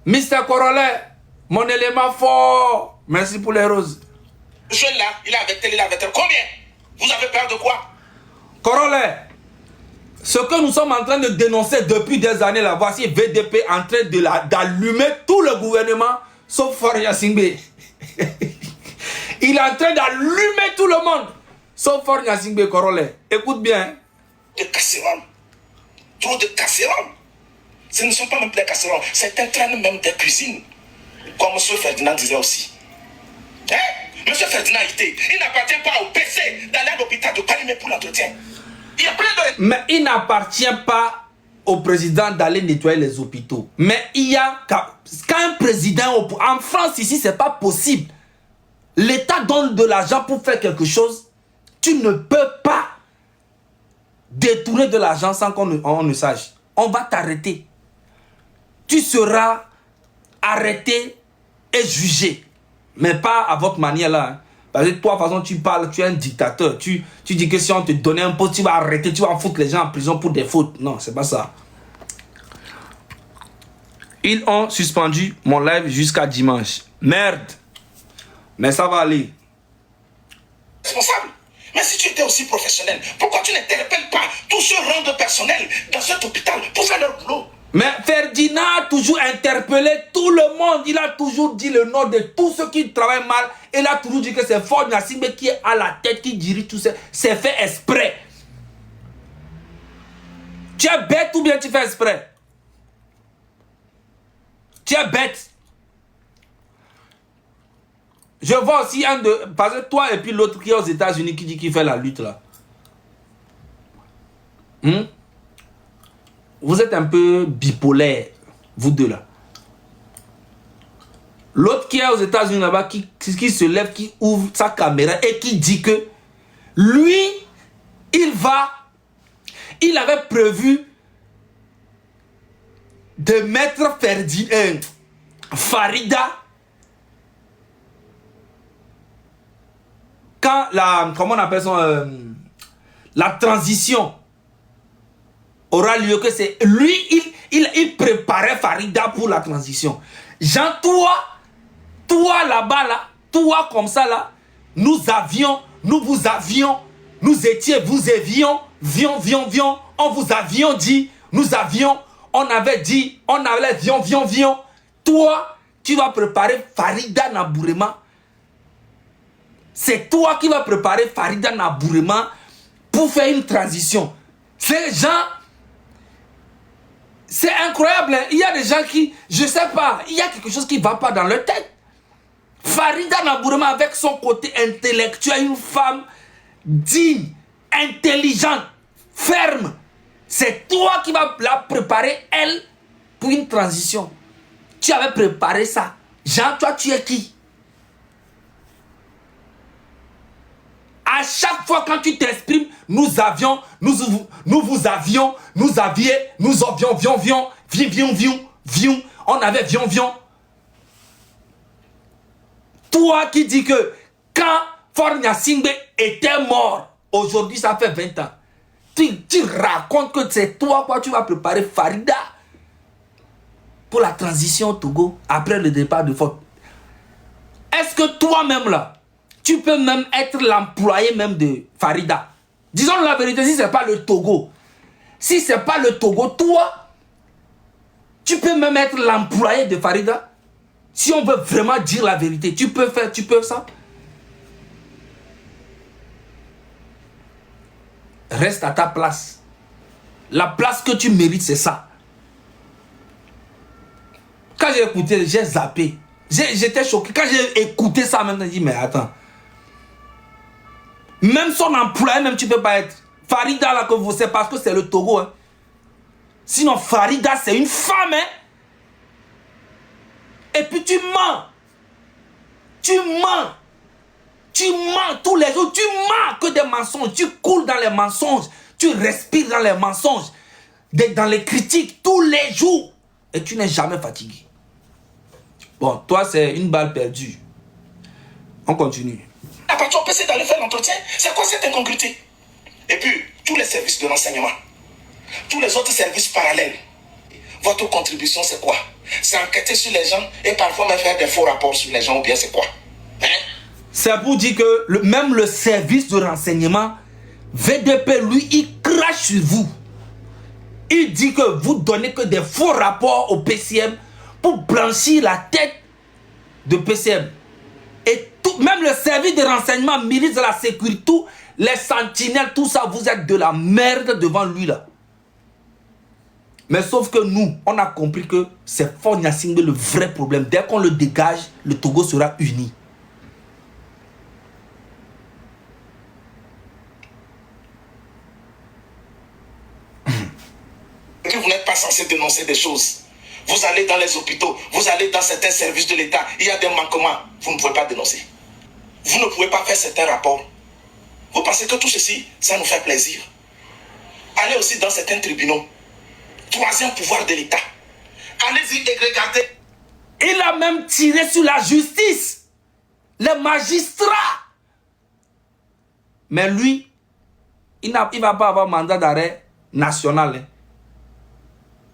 A: Mr. Corolet. Mon élément fort. Merci pour les roses.
B: Le jeune là, il est avec tel. Combien? Vous avez peur de quoi?
A: Corolet. Ce que nous sommes en train de dénoncer depuis des années là, voici VDP en train d'allumer tout le gouvernement, sauf Faria Singbe. Il est en train d'allumer tout le monde, sauf Faria Singbe, Corolet. Écoute bien.
B: De casserole. Trop de casserole. Ce ne sont pas même des casseroles, c'est un train même des cuisines. Comme M. Ferdinand disait aussi. Hein? M. Ferdinand il n'appartient pas au PC d'aller à l'hôpital de Paris pour l'entretien. Il y a plein de...
A: Mais il n'appartient pas au président d'aller nettoyer les hôpitaux. Mais il y a... Quand un président... En France, ici, c'est pas possible. L'État donne de l'argent pour faire quelque chose. Tu ne peux pas détourner de l'argent sans qu'on ne sache. On va t'arrêter. Tu seras arrêté et jugé. Mais pas à votre manière là. Hein. Parce que toi, de toute façon, tu parles, tu es un dictateur. Tu dis que si on te donnait un poste, tu vas arrêter, tu vas foutre les gens en prison pour des fautes. Non, c'est pas ça. Ils ont suspendu mon live jusqu'à dimanche. Merde. Mais ça va aller.
B: Responsable. Mais si tu étais aussi professionnel, pourquoi tu n'interpelles pas tous ce rang de personnel dans cet hôpital pour faire leur boulot?
A: Mais Ferdinand a toujours interpellé tout le monde. Il a toujours dit le nom de tous ceux qui travaillent mal. Il a toujours dit que c'est Ford Nassimbe qui est à la tête, qui dirige tout ça. C'est fait exprès. Tu es bête ou bien tu fais exprès? Tu es bête. Je vois aussi un de... Parce que toi et puis l'autre qui est aux États-Unis qui dit qu'il fait la lutte là. Vous êtes un peu bipolaire, vous deux là. L'autre qui est aux États-Unis là-bas, qui se lève, qui ouvre sa caméra et qui dit que lui, il avait prévu de mettre Farida quand comment on appelle ça, la transition aura lieu, que c'est lui, il préparait Farida pour la transition. Jean, toi là-bas, là, toi comme ça, là, nous vous avions, on vous avions dit, toi, tu vas préparer Farida Nabourema. C'est toi qui vas préparer Farida Nabourema pour faire une transition. Ces gens... C'est incroyable, hein? Il y a des gens qui, je sais pas, il y a quelque chose qui ne va pas dans leur tête. Farida Nabourema avec son côté intellectuel, une femme digne, intelligente, ferme. C'est toi qui vas la préparer, elle, pour une transition. Tu avais préparé ça. Jean, toi, tu es qui? À chaque fois quand tu t'exprimes, nous avions, on avait vion. Toi qui dis que quand Faure Gnassingbé était mort, aujourd'hui ça fait 20 ans, tu racontes que c'est toi quoi, tu vas préparer Farida pour la transition au Togo après le départ de Faure. Est-ce que toi-même là, tu peux même être l'employé même de Farida? Disons la vérité, si ce n'est pas le Togo. Si ce n'est pas le Togo, toi, tu peux même être l'employé de Farida. Si on veut vraiment dire la vérité, tu peux ça. Reste à ta place. La place que tu mérites, c'est ça. Quand j'ai écouté, j'ai zappé. J'étais choqué. Quand j'ai écouté ça, même, j'ai dit, mais attends. Même son employé, même tu peux pas être. Farida, là, que vous savez, parce que c'est le Togo. Hein. Sinon, Farida, c'est une femme. Hein. Et puis tu mens. Tu mens. Tu mens tous les jours. Tu mens que des mensonges. Tu coules dans les mensonges. Tu respires dans les mensonges. Dans les critiques tous les jours. Et tu n'es jamais fatigué. Bon, toi, c'est une balle perdue. On continue.
B: À partir du PC d'aller faire l'entretien, c'est quoi cette incongruité? Et puis, tous les services de renseignement, tous les autres services parallèles, votre contribution, c'est quoi? C'est enquêter sur les gens et parfois même faire des faux rapports sur les gens, ou bien c'est quoi? Hein?
A: C'est pour dire que même le service de renseignement, VDP, lui, il crache sur vous. Il dit que vous donnez que des faux rapports au PCM pour blanchir la tête de PCM. Et tout, même le service de renseignement, ministre de la sécurité, tout, les sentinelles, tout ça, vous êtes de la merde devant lui là. Mais sauf que nous, on a compris que c'est Faure Gnassingbé le vrai problème. Dès qu'on le dégage, le Togo sera uni.
B: Que vous n'êtes pas censé dénoncer des choses. Vous allez dans les hôpitaux, vous allez dans certains services de l'État, il y a des manquements, vous ne pouvez pas dénoncer. Vous ne pouvez pas faire certains rapports. Vous pensez que tout ceci, ça nous fait plaisir. Allez aussi dans certains tribunaux. Troisième pouvoir de l'État. Allez-y et regardez.
A: Il a même tiré sur la justice. Les magistrats. Mais lui, il ne va pas avoir mandat d'arrêt national. Hein.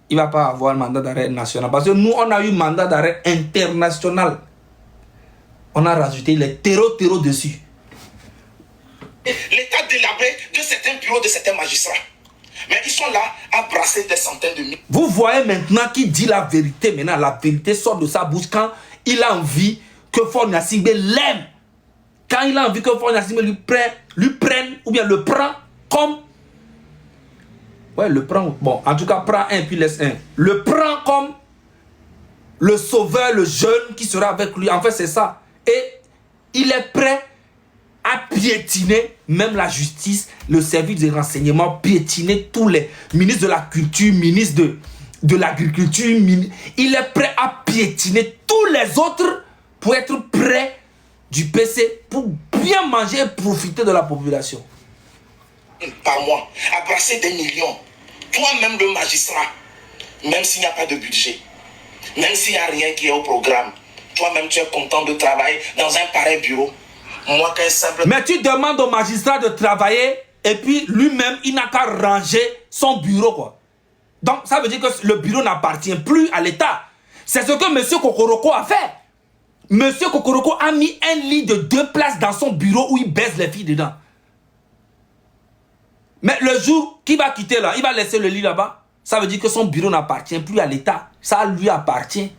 A: Il ne va pas avoir un mandat d'arrêt national. Parce que nous, on a eu mandat d'arrêt international. On a rajouté les terreaux dessus.
B: L'État délabré de certains bureaux de certains magistrats. Mais ils sont là à brasser des centaines de milliers.
A: Vous voyez maintenant qu'il dit la vérité. Maintenant, la vérité sort de sa bouche quand il a envie que Faure Gnassingbé l'aime. Quand il a envie que Faure Gnassingbé lui prenne ou bien le prend comme... Ouais, le prend... Bon, en tout cas, prend un puis laisse un. Le prend comme le sauveur, le jeune qui sera avec lui. En fait, c'est ça. Et il est prêt à piétiner même la justice, le service de renseignement, piétiner tous les ministres de la culture, ministres de l'agriculture. Il est prêt à piétiner tous les autres pour être près du PC, pour bien manger et profiter de la population.
B: Par mois, à brasser des millions. Toi-même le magistrat, même s'il n'y a pas de budget, même s'il n'y a rien qui est au programme, toi-même tu es content de travailler dans un pareil bureau. Moi, qu'un simple...
A: Mais tu demandes au magistrat de travailler et puis lui-même, il n'a qu'à ranger son bureau, quoi. Donc, ça veut dire que le bureau n'appartient plus à l'État. C'est ce que M. Kokoroko a fait. M. Kokoroko a mis un lit de 2 places dans son bureau où il baise les filles dedans. Mais le jour qu'il va quitter là, il va laisser le lit là-bas. Ça veut dire que son bureau n'appartient plus à l'État. Ça lui appartient.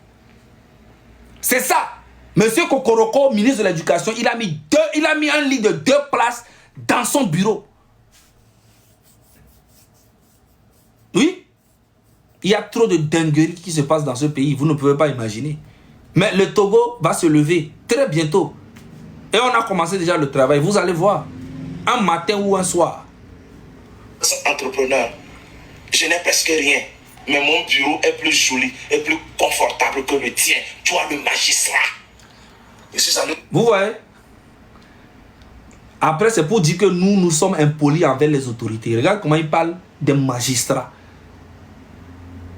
A: C'est ça. Monsieur Kokoroko, ministre de l'Éducation, il a mis un lit de 2 places dans son bureau. Oui. Il y a trop de dingueries qui se passent dans ce pays. Vous ne pouvez pas imaginer. Mais le Togo va se lever très bientôt. Et on a commencé déjà le travail. Vous allez voir. Un matin ou un soir.
B: Entrepreneur, je n'ai presque rien. Mais mon bureau est plus joli et plus confortable que le tien. Toi, le magistrat.
A: Vous voyez? Après, c'est pour dire que nous sommes impolis envers les autorités. Regarde comment il parle des magistrats.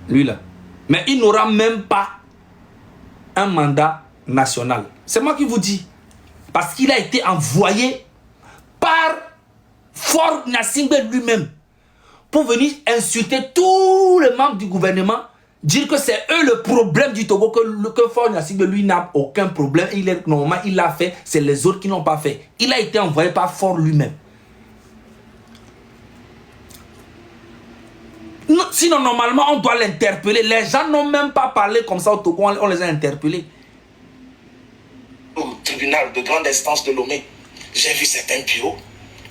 A: Lui là. Mais il n'aura même pas un mandat national. C'est moi qui vous dis. Parce qu'il a été envoyé par Faure Gnassingbé lui-même pour venir insulter tous les membres du gouvernement. Dire que c'est eux le problème du Togo, que Faure Gnassingbé lui n'a aucun problème. Normalement, il l'a fait, c'est les autres qui n'ont pas fait. Il a été envoyé par Faure lui-même. Sinon, normalement, on doit l'interpeller. Les gens n'ont même pas parlé comme ça au Togo, on les a interpellés.
B: Au tribunal de grande instance de Lomé, j'ai vu certains bureaux.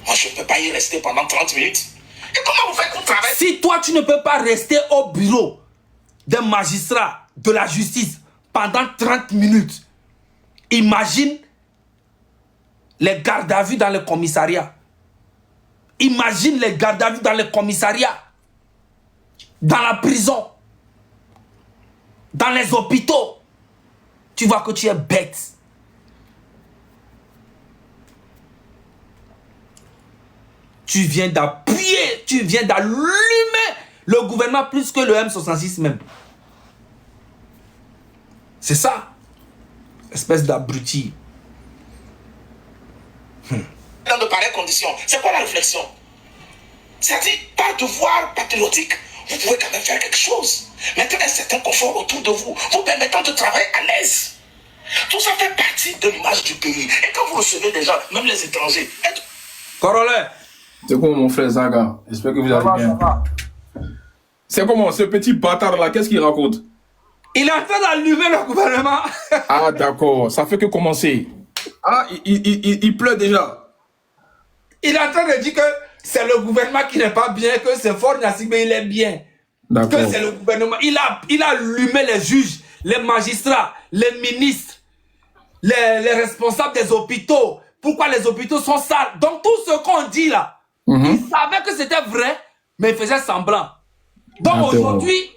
B: Moi, je ne peux pas y rester pendant 30 minutes. Et comment vous faites pour travailler?
A: Si toi, tu ne peux pas rester au bureau d'un magistrat de la justice pendant 30 minutes, imagine les gardes à vue dans le commissariat. Imagine les gardes à vue dans les commissariats, dans la prison, dans les hôpitaux. Tu vois que tu es bête. Tu viens d'appuyer, tu viens d'allumer le gouvernement plus que le M66 même. C'est ça. Espèce d'abruti.
B: Dans de pareilles conditions, c'est quoi la réflexion? C'est-à-dire, par devoir patriotique, vous pouvez quand même faire quelque chose. Mettre un certain confort autour de vous, vous permettant de travailler à l'aise. Tout ça fait partie de l'image du pays. Et quand vous recevez des gens, même les étrangers,
A: Corollaire.
C: C'est comment mon frère Zaga? J'espère que vous allez bien. C'est comment ce petit bâtard là? Qu'est-ce qu'il raconte?
A: Il est en train d'allumer le gouvernement.
C: Ah d'accord, ça fait que commencer. Ah, il pleut déjà.
A: Il est en train de dire que c'est le gouvernement qui n'est pas bien, que c'est Faure Gnassingbé, il est bien.
C: D'accord.
A: Que c'est le gouvernement. Il a allumé les juges, les magistrats, les ministres, les responsables des hôpitaux. Pourquoi les hôpitaux sont sales? Donc tout ce qu'on dit là, il savait que c'était vrai, mais il faisait semblant. Donc aujourd'hui,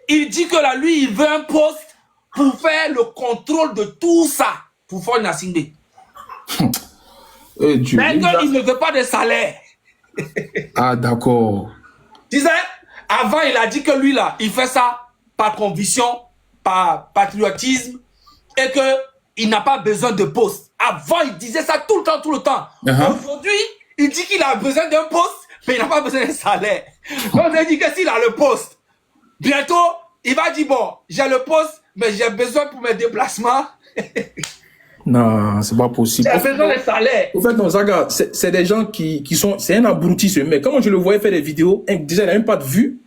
A: il dit que là, lui, il veut un poste pour faire le contrôle de tout ça, pour Faure Gnassingbé. Mais qu'il ne veut pas de salaire.
C: Ah d'accord.
A: Tu sais, avant il a dit que lui là, il fait ça par conviction, par patriotisme, et que il n'a pas besoin de poste. Avant il disait ça tout le temps. Aujourd'hui, il dit qu'il a besoin d'un poste, mais il n'a pas besoin d'un salaire. Donc il dit que s'il a le poste, bientôt il va dire bon, j'ai le poste, mais j'ai besoin pour mes déplacements.
C: Non, c'est pas possible.
A: J'ai besoin de salaire.
C: En fait, non, Zaga, c'est des gens qui sont... C'est un abruti, ce mec. Comment je le voyais faire des vidéos, déjà, il n'a même pas de vue.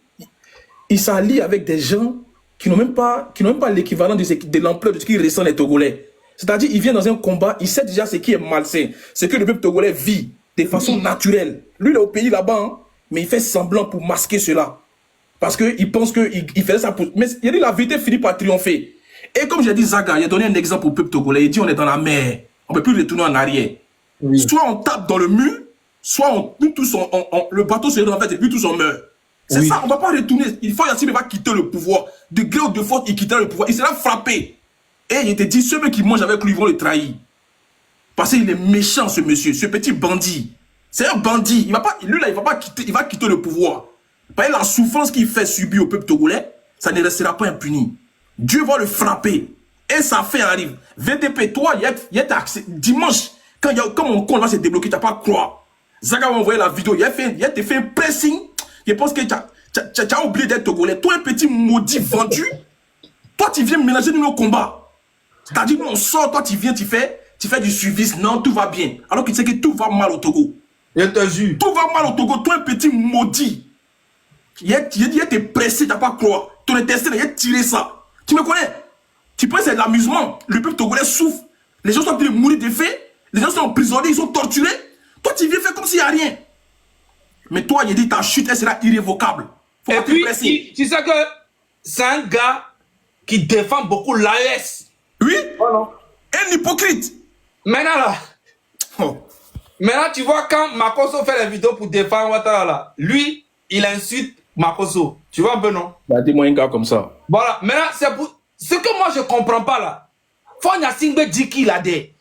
C: Il s'allie avec des gens qui n'ont même pas l'équivalent de l'ampleur de ce qu'ils ressentent les Togolais. C'est-à-dire, il vient dans un combat, il sait déjà ce qui est malsain, ce que le peuple togolais vit de façon naturelle. Lui, il est au pays là-bas, hein, mais il fait semblant pour masquer cela. Parce qu'il pense qu'il fait ça pour... Mais il dit la vérité finit par triompher. Et comme j'ai dit, Zaga, il a donné un exemple au peuple togolais. Il dit on est dans la mer, on ne peut plus retourner en arrière. Oui. Soit on tape dans le mur, soit nous tous le bateau se renverse et puis tous on meurt. C'est ça, on ne va pas retourner. Il faut Yassine va quitter le pouvoir. De gré ou de force, il quittera le pouvoir. Il sera frappé. Et il te dit, ceux qui mangent avec lui vont le trahir. Parce qu'il est méchant, ce monsieur, ce petit bandit. C'est un bandit. Lui là, il va quitter le pouvoir. Parce que la souffrance qu'il fait subir au peuple togolais, ça ne restera pas impuni. Dieu va le frapper. Et sa fin arrive. VDP, toi, dimanche, quand mon compte va se débloquer, tu n'as pas à croire. Zaga m'a envoyé la vidéo. Il a fait un pressing. Je pense que tu as oublié d'être togolais. Toi, un petit maudit vendu. Toi, tu viens mélanger nous au combat. C'est-à-dire, nous, on sort, toi, tu viens, tu fais du suivisme. Non, tout va bien. Alors que tu sais que tout va mal au Togo.
A: Je te jure.
C: Tout va mal au Togo. Toi, un petit maudit. Il était pressé, tu n'as pas à croire. Ton intestin, il a tiré ça. Tu me connais? Tu penses que c'est de l'amusement. Le peuple togolais souffre. Les gens sont en train de mourir de faim. Les gens sont emprisonnés, ils sont torturés. Toi, tu viens faire comme s'il n'y a rien. Mais toi, il dit ta chute, elle sera irrévocable.
A: Faut et puis, tu sais que c'est un gars qui défend beaucoup l'AES.
C: Oui? Oh non. Un hypocrite.
A: Maintenant là. Oh. Maintenant, tu vois, quand Makosso fait la vidéo pour défendre Ouattara là, lui, il insulte Makosso. Tu vois un peu, non?
C: Bah, dis-moi un gars comme ça.
A: Voilà. Maintenant, c'est pour... Ce que moi, je ne comprends pas là. Faure Gnassingbé dit qu'il a des...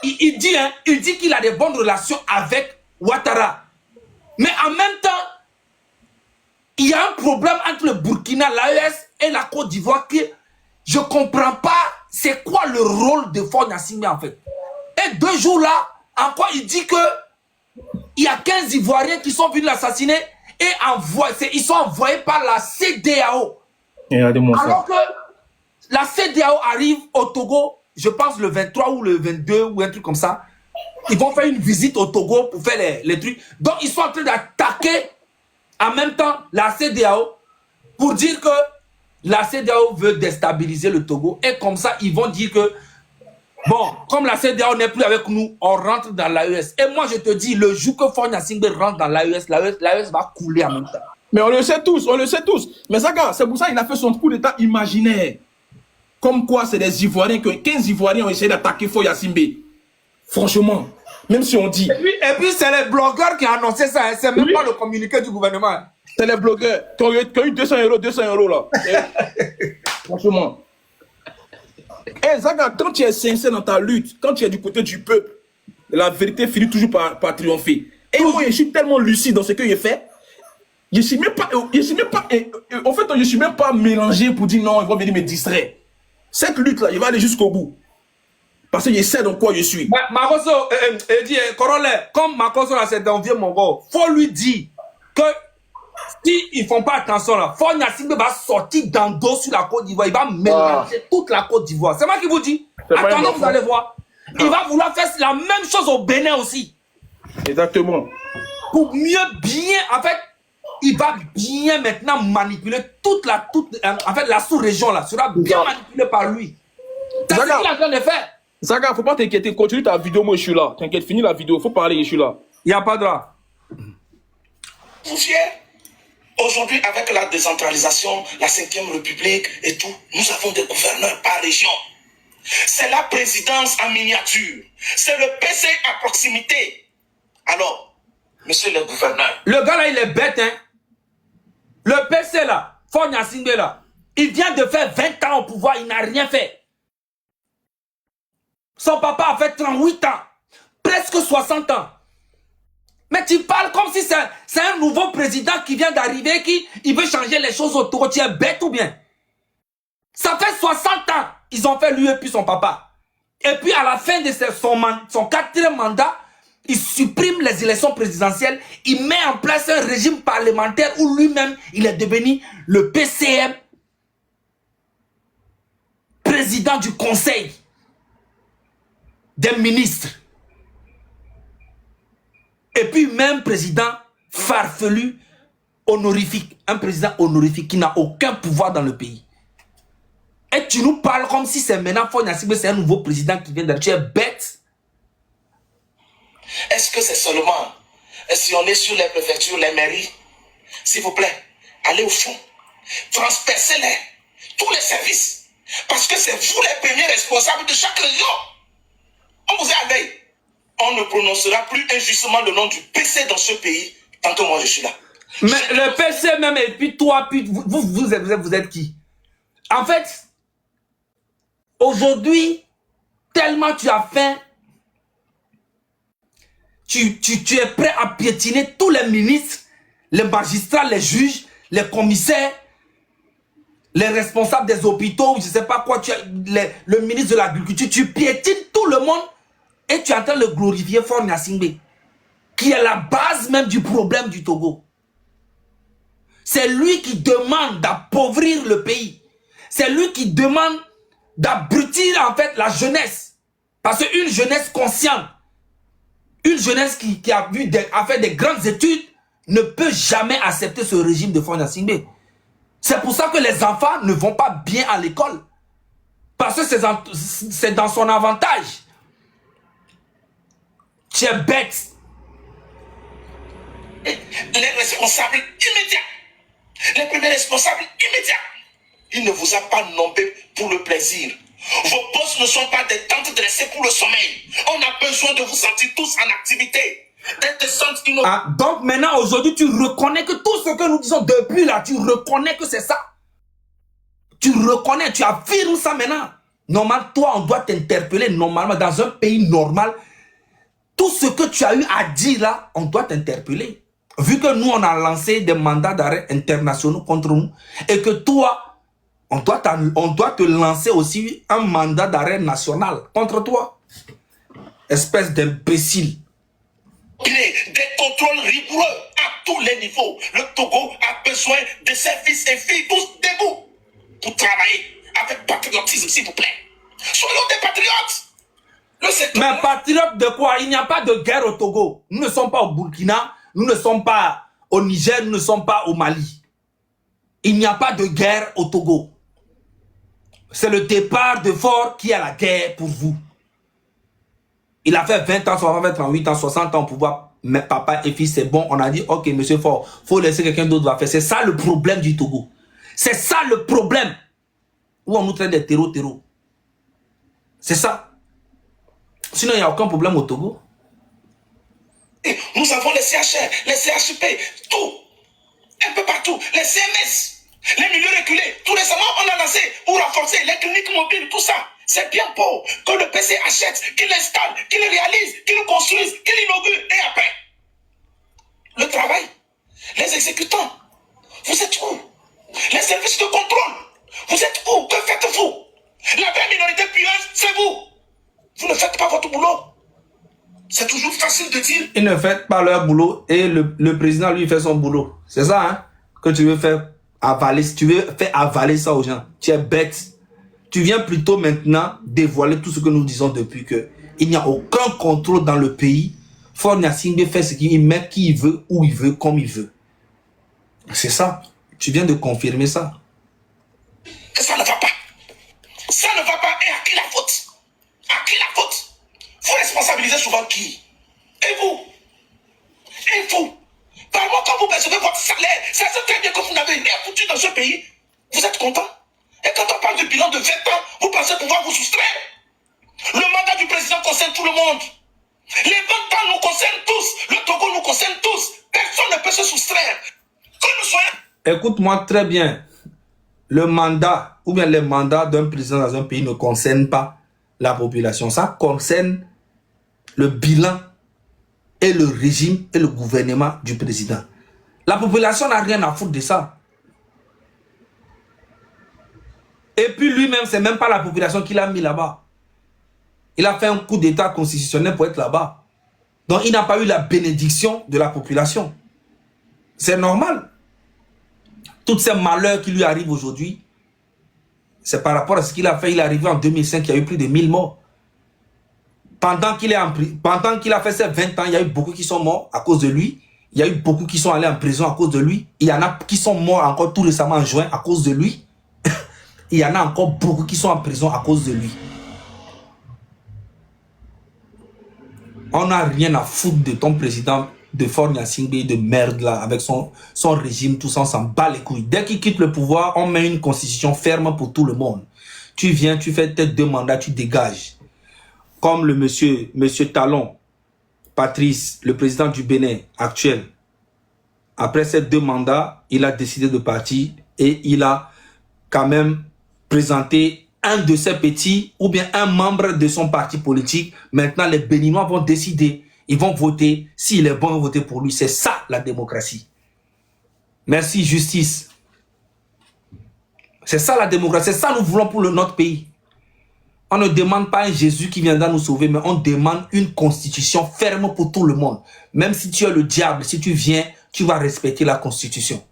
A: Il dit qu'il a des bonnes relations avec Ouattara. Mais en même temps, il y a un problème entre le Burkina, l'AES et la Côte d'Ivoire que je ne comprends pas c'est quoi le rôle de Faure Gnassingbé en fait. Et 2 jours là, encore il dit que il y a 15 Ivoiriens qui sont venus l'assassiner et ils sont envoyés par la CEDEAO. Alors que la CEDEAO arrive au Togo, je pense le 23 ou le 22 ou un truc comme ça. Ils vont faire une visite au Togo pour faire les trucs. Donc, ils sont en train d'attaquer en même temps la CEDEAO pour dire que la CEDEAO veut déstabiliser le Togo. Et comme ça, ils vont dire que, bon, comme la CEDEAO n'est plus avec nous, on rentre dans l'AES. Et moi, je te dis, le jour que Faure Gnassingbé rentre dans l'AES, l'AES va couler en même temps.
C: Mais on le sait tous, on le sait tous. Mais ça, c'est pour ça qu'il a fait son coup d'état imaginaire. Comme quoi, c'est des Ivoiriens, 15 Ivoiriens ont essayé d'attaquer Faure Gnassingbé. Franchement, Même si on dit...
A: Et puis c'est les blogueurs qui ont annoncé ça, hein. C'est même pas le communiqué du gouvernement.
C: C'est les blogueurs qui ont eu 200 euros là. Franchement. Zaga, quand tu es sincère dans ta lutte, quand tu es du côté du peuple, la vérité finit toujours par triompher. Et moi, je suis tellement lucide dans ce que j'ai fait. Je suis même pas, en fait, je suis même pas mélangé pour dire non, ils vont venir me distraire. Cette lutte-là, il va aller jusqu'au bout. Parce que je sais dans quoi je suis.
A: Makoso, dit, corollaire, comme Makoso là, c'est un vieux mongol, faut lui dire que si ils font pas attention là, Faure Gnassingbé va sortir dans le dos sur la Côte d'Ivoire, il va mélanger toute la Côte d'Ivoire. C'est moi qui vous dis. Attendez, vous allez voir. Il va vouloir faire la même chose au Bénin aussi.
C: Exactement.
A: Pour mieux bien, en fait, il va bien maintenant manipuler en fait, la sous-région là sera bien manipulée par lui. C'est ce qu'il est en train de faire.
C: Zaga, faut pas t'inquiéter, continue ta vidéo, moi je suis là. T'inquiète, finis la vidéo, faut parler, je suis là.
A: Il n'y a pas de là.
B: Vous fiez? Aujourd'hui, avec la décentralisation, la 5e République et tout, nous avons des gouverneurs par région. C'est la présidence en miniature. C'est le PC à proximité. Alors, monsieur le gouverneur.
A: Le gars là, il est bête, hein. Le PC là, Faure Gnassingbé là, il vient de faire 20 ans au pouvoir, il n'a rien fait. Son papa a fait 38 ans, presque 60 ans. Mais tu parles comme si c'est un nouveau président qui vient d'arriver, qui veut changer les choses autour. Tu es bête ou bien? Ça fait 60 ans, ils ont fait lui et puis son papa. Et puis à la fin de son 4e mandat, il supprime les élections présidentielles, il met en place un régime parlementaire où lui-même, il est devenu le PCM, président du conseil des ministres. Et puis même président farfelu, honorifique, un président honorifique qui n'a aucun pouvoir dans le pays. Et tu nous parles comme si c'est maintenant Faure Gnassingbé, c'est un nouveau président qui vient d'arriver. Tu es bête.
B: Est-ce que c'est seulement, si on est sur les préfectures, les mairies, s'il vous plaît, allez au fond, transpercez-les, tous les services, parce que c'est vous les premiers responsables de chaque région. On vous est à l'œil. On ne prononcera plus injustement le nom du PC dans ce pays tant que moi je suis là.
A: Mais le PC même, et puis toi, puis vous êtes qui? En fait, aujourd'hui, tellement tu as faim, tu es prêt à piétiner tous les ministres, les magistrats, les juges, les commissaires, les responsables des hôpitaux, je ne sais pas quoi, le ministre de l'Agriculture, tu piétines tout le monde et tu es en train de glorifier Faure Gnassingbé, qui est la base même du problème du Togo. C'est lui qui demande d'appauvrir le pays. C'est lui qui demande d'abrutir en fait la jeunesse. Parce qu'une jeunesse consciente, une jeunesse qui a fait des grandes études, ne peut jamais accepter ce régime de Faure Gnassingbé. C'est pour ça que les enfants ne vont pas bien à l'école. Parce que c'est dans son avantage. Tu es bête.
B: Les responsables immédiats, les premiers responsables immédiats, il ne vous a pas nommé pour le plaisir. Vos postes ne sont pas des tentes dressées pour le sommeil. On a besoin de vous sentir tous en activité.
A: Donc maintenant, aujourd'hui, tu reconnais que tout ce que nous disons depuis là, tu reconnais que c'est ça. Tu reconnais, tu affirmes ça maintenant. Normalement, toi, on doit t'interpeller normalement dans un pays normal. Tout ce que tu as eu à dire là, on doit t'interpeller. Vu que nous, on a lancé des mandats d'arrêt internationaux contre nous et que toi, on doit te lancer aussi un mandat d'arrêt national contre toi. Espèce d'imbécile.
B: Des contrôles rigoureux à tous les niveaux. Le Togo a besoin de services et filles tous debout pour travailler avec patriotisme, s'il vous plaît. Soyons des patriotes.
A: Mais patriote de quoi? Il n'y a pas de guerre au Togo. Nous ne sommes pas au Burkina, nous ne sommes pas au Niger, nous ne sommes pas au Mali. Il n'y a pas de guerre au Togo. C'est le départ de Faure qui a la guerre pour vous. Il a fait 20 ans, 38 ans, 60 ans au pouvoir. Mais papa et fils, c'est bon. On a dit, ok, monsieur Faure, il faut laisser quelqu'un d'autre va faire. C'est ça le problème du Togo. C'est ça le problème. Où on nous traite des terreaux. C'est ça. Sinon, il n'y a aucun problème au Togo.
B: Et nous avons les CHR, les CHP, tout. Un peu partout. Les CMS, les milieux reculés. Tout récemment, on a lancé pour renforcer les cliniques mobiles, tout ça. C'est bien pour que le PC achète, qu'il installe, qu'il réalise, qu'il construise, qu'il inaugure. Et après, le travail, les exécutants, vous êtes où? Les services de contrôle, vous êtes où? Que faites-vous? La vraie minorité pieuse, c'est vous. Vous ne faites pas votre boulot. C'est toujours facile de dire.
A: Ils ne font pas leur boulot et le président, lui, fait son boulot. C'est ça, hein, que tu veux faire avaler. Si tu veux faire avaler ça aux gens, tu es bête. Tu viens plutôt maintenant dévoiler tout ce que nous disons depuis que il n'y a aucun contrôle dans le pays. Faure Gnassingbé fait ce qu'il met, qui il veut, où il veut, comme il veut. C'est ça. Tu viens de confirmer ça.
B: Que ça ne va pas. Ça ne va pas. Et à qui la faute? À qui la faute? Vous responsabilisez souvent qui? Et vous? Et vous? Par moi, quand vous percevez votre salaire, ça c'est très bien que vous n'avez rien foutu dans ce pays. Vous êtes content? Et quand on parle de bilan de 20 ans, vous pensez pouvoir vous soustraire? Le mandat du président concerne tout le monde. Les 20 ans nous concernent tous. Le Togo nous concerne tous. Personne ne peut se soustraire. Que nous soyons...
A: Écoute-moi très bien. Le mandat, ou bien les mandats d'un président dans un pays ne concernent pas la population. Ça concerne le bilan et le régime et le gouvernement du président. La population n'a rien à foutre de ça. Et puis lui-même, c'est même pas la population qui l'a mis là-bas. Il a fait un coup d'état constitutionnel pour être là-bas. Donc il n'a pas eu la bénédiction de la population. C'est normal. Tous ces malheurs qui lui arrivent aujourd'hui, c'est par rapport à ce qu'il a fait. Il est arrivé en 2005, il y a eu plus de 1000 morts. Pendant qu'il a fait ses 20 ans, il y a eu beaucoup qui sont morts à cause de lui. Il y a eu beaucoup qui sont allés en prison à cause de lui. Il y en a qui sont morts encore tout récemment en juin à cause de lui. Il y en a encore beaucoup qui sont en prison à cause de lui. On n'a rien à foutre de ton président de Faure Gnassingbé de merde là, avec son régime, tout ça, on s'en bat les couilles. Dès qu'il quitte le pouvoir, on met une constitution ferme pour tout le monde. Tu viens, tu fais tes 2 mandats, tu dégages. Comme le monsieur Talon, Patrice, le président du Bénin actuel. Après ces 2 mandats, il a décidé de partir et il a quand même présenté un de ses petits ou bien un membre de son parti politique. Maintenant, les Béninois vont décider. Ils vont voter. S'il est bon, ils vont voter pour lui. C'est ça, la démocratie. Merci, justice. C'est ça, la démocratie. C'est ça que nous voulons pour notre pays. On ne demande pas un Jésus qui viendra nous sauver, mais on demande une constitution ferme pour tout le monde. Même si tu es le diable, si tu viens, tu vas respecter la constitution.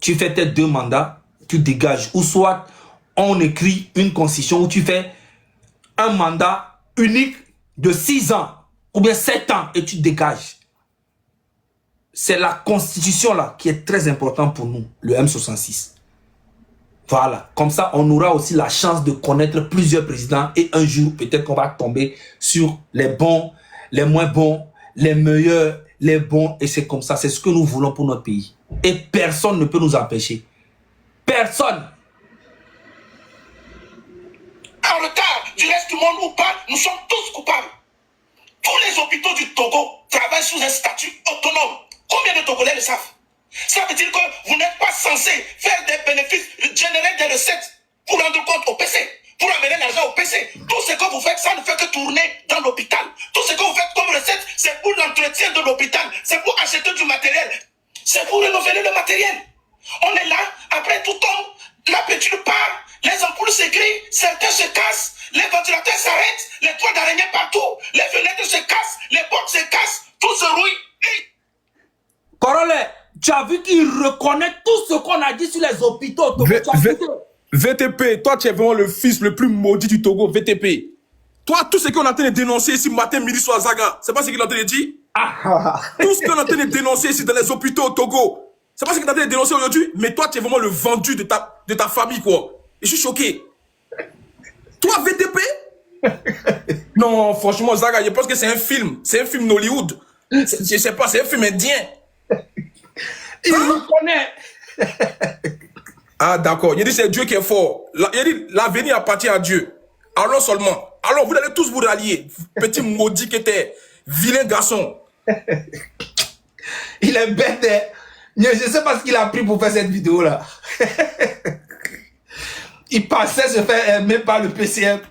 A: Tu fais tes 2 mandats, tu dégages. Ou soit, on écrit une constitution où tu fais un mandat unique de 6 ans ou bien 7 ans et tu dégages. C'est la constitution là qui est très importante pour nous, le M66. Voilà, comme ça on aura aussi la chance de connaître plusieurs présidents et un jour peut-être qu'on va tomber sur les bons, les moins bons, les meilleurs, les bons, et c'est comme ça, c'est ce que nous voulons pour notre pays. Et personne ne peut nous empêcher. Personne.
B: En retard du reste du monde ou pas, nous sommes tous coupables. Tous les hôpitaux du Togo travaillent sous un statut autonome. Combien de Togolais le savent? Ça veut dire que vous n'êtes pas censé faire des bénéfices, générer des recettes pour rendre compte au PC, pour amener l'argent au PC. Tout ce que vous faites, ça ne fait que tourner dans l'hôpital. Tout ce que vous faites comme recette, c'est pour l'entretien de l'hôpital, c'est pour acheter du matériel, c'est pour renouveler le matériel. On est là, après tout tombe, la peinture part, les ampoules se grillent, certains se cassent, les ventilateurs s'arrêtent, les toits d'araignée partout, les fenêtres se cassent, les portes se cassent, tout se rouille.
A: Corollaire, tu as vu qu'il reconnaît tout ce qu'on a dit sur les hôpitaux.
C: VTP, toi tu es vraiment le fils le plus maudit du Togo, VTP. Toi, tout ce qu'on est en train de dénoncer ici matin, midi, soir, Zaga, c'est pas ce qu'il est en train de dire? Tout ce qu'on est en train de dénoncer ici dans les hôpitaux au Togo, c'est pas ce qu'il est en train de dénoncer aujourd'hui? Mais toi, tu es vraiment le vendu de ta famille, quoi. Et je suis choqué. Toi, VTP? Non, franchement, Zaga, je pense que c'est un film. C'est un film d'Hollywood. Je sais pas, c'est un film indien.
A: Il reconnaît.
C: Ah, d'accord. Il dit c'est Dieu qui est fort. Il dit l'avenir appartient à Dieu. Alors seulement. Alors, vous allez tous vous rallier. Petit maudit que t'es. Vilain garçon.
A: Il est bête. Hein? Je ne sais pas ce qu'il a pris pour faire cette vidéo-là. Il pensait se faire aimer par le PCF.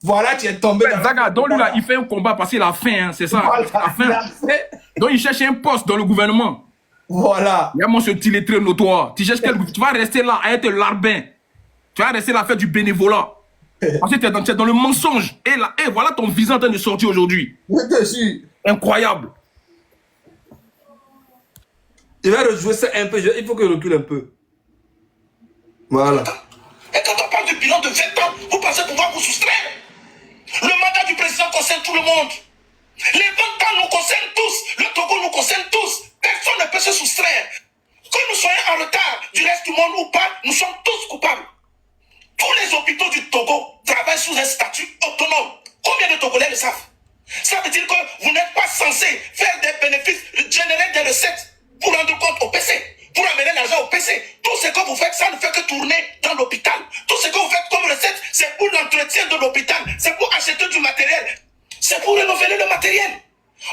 A: Voilà, tu es tombé dans...
C: Zaga, donc lui là, il fait un combat parce qu'il a faim, hein, c'est ça.
A: Voilà,
C: il a faim. Donc il cherche un poste dans le gouvernement.
A: Voilà.
C: Il y a mon ce illettré notoire. Tu cherches tu vas rester là à être larbin. Tu vas rester là à faire du bénévolat. Parce que tu es dans le mensonge. Et là, et voilà ton visage en train de sortir aujourd'hui.
A: Je te jure.
C: Incroyable.
A: Je vais rejouer ça un peu. Il faut que je recule un peu. Voilà.
B: Et quand on parle de bilan de 20 ans, vous pensez pouvoir vous soustraire? Le mandat du président concerne tout le monde. Les 20 ans nous concernent tous. Le Togo nous concerne tous. Personne ne peut se soustraire. Que nous soyons en retard du reste du monde ou pas, nous sommes tous coupables. Tous les hôpitaux du Togo travaillent sous un statut autonome. Combien de Togolais le savent? Ça veut dire que vous n'êtes pas censé faire des bénéfices, générer des recettes pour rendre compte au PC, pour amener l'argent au PC. Tout ce que vous faites, ça ne fait que tourner dans l'hôpital. Tout ce que vous faites comme recette, c'est pour l'entretien de l'hôpital, c'est pour acheter du matériel, c'est pour renouveler le matériel.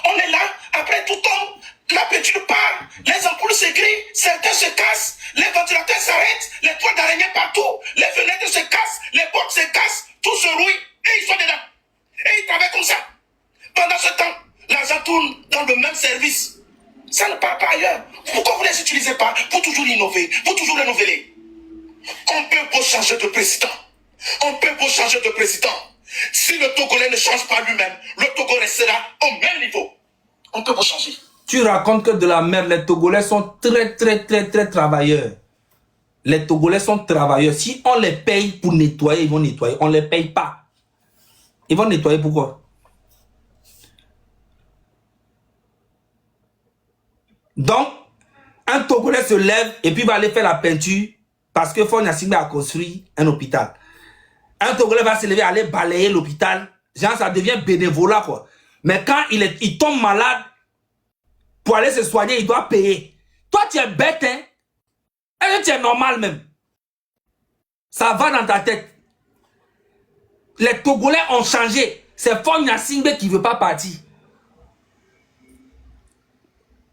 B: On est là, après tout tombe, la peinture part, les ampoules se grillent, certains se cassent, les ventilateurs s'arrêtent, les toiles d'araignée partout, les fenêtres se cassent, les portes se cassent, tout se rouille, et ils sont dedans. Et ils travaillent comme ça. Pendant ce temps, l'argent tourne dans le même service. Ça ne part pas ailleurs. Pourquoi vous ne les utilisez pas pour toujours innover, pour toujours renouveler? On peut pas changer de président. On peut pas changer de président. Si le Togolais ne change pas lui-même, le Togo restera au même niveau. On peut pas changer.
A: Tu racontes que de la merde. Les Togolais sont très travailleurs. Les Togolais sont travailleurs. Si on les paye pour nettoyer, ils vont nettoyer. On ne les paye pas. Ils vont nettoyer pourquoi? Donc, un Togolais se lève et puis va aller faire la peinture parce que Faure Gnassingbé a construit un hôpital. Un Togolais va se lever, aller balayer l'hôpital. Genre, ça devient bénévolat, quoi. Mais quand il tombe malade, pour aller se soigner, il doit payer. Toi, tu es bête, hein? Est-ce que tu es normal même? Ça va dans ta tête. Les Togolais ont changé. C'est Faure Gnassingbé qui ne veut pas partir.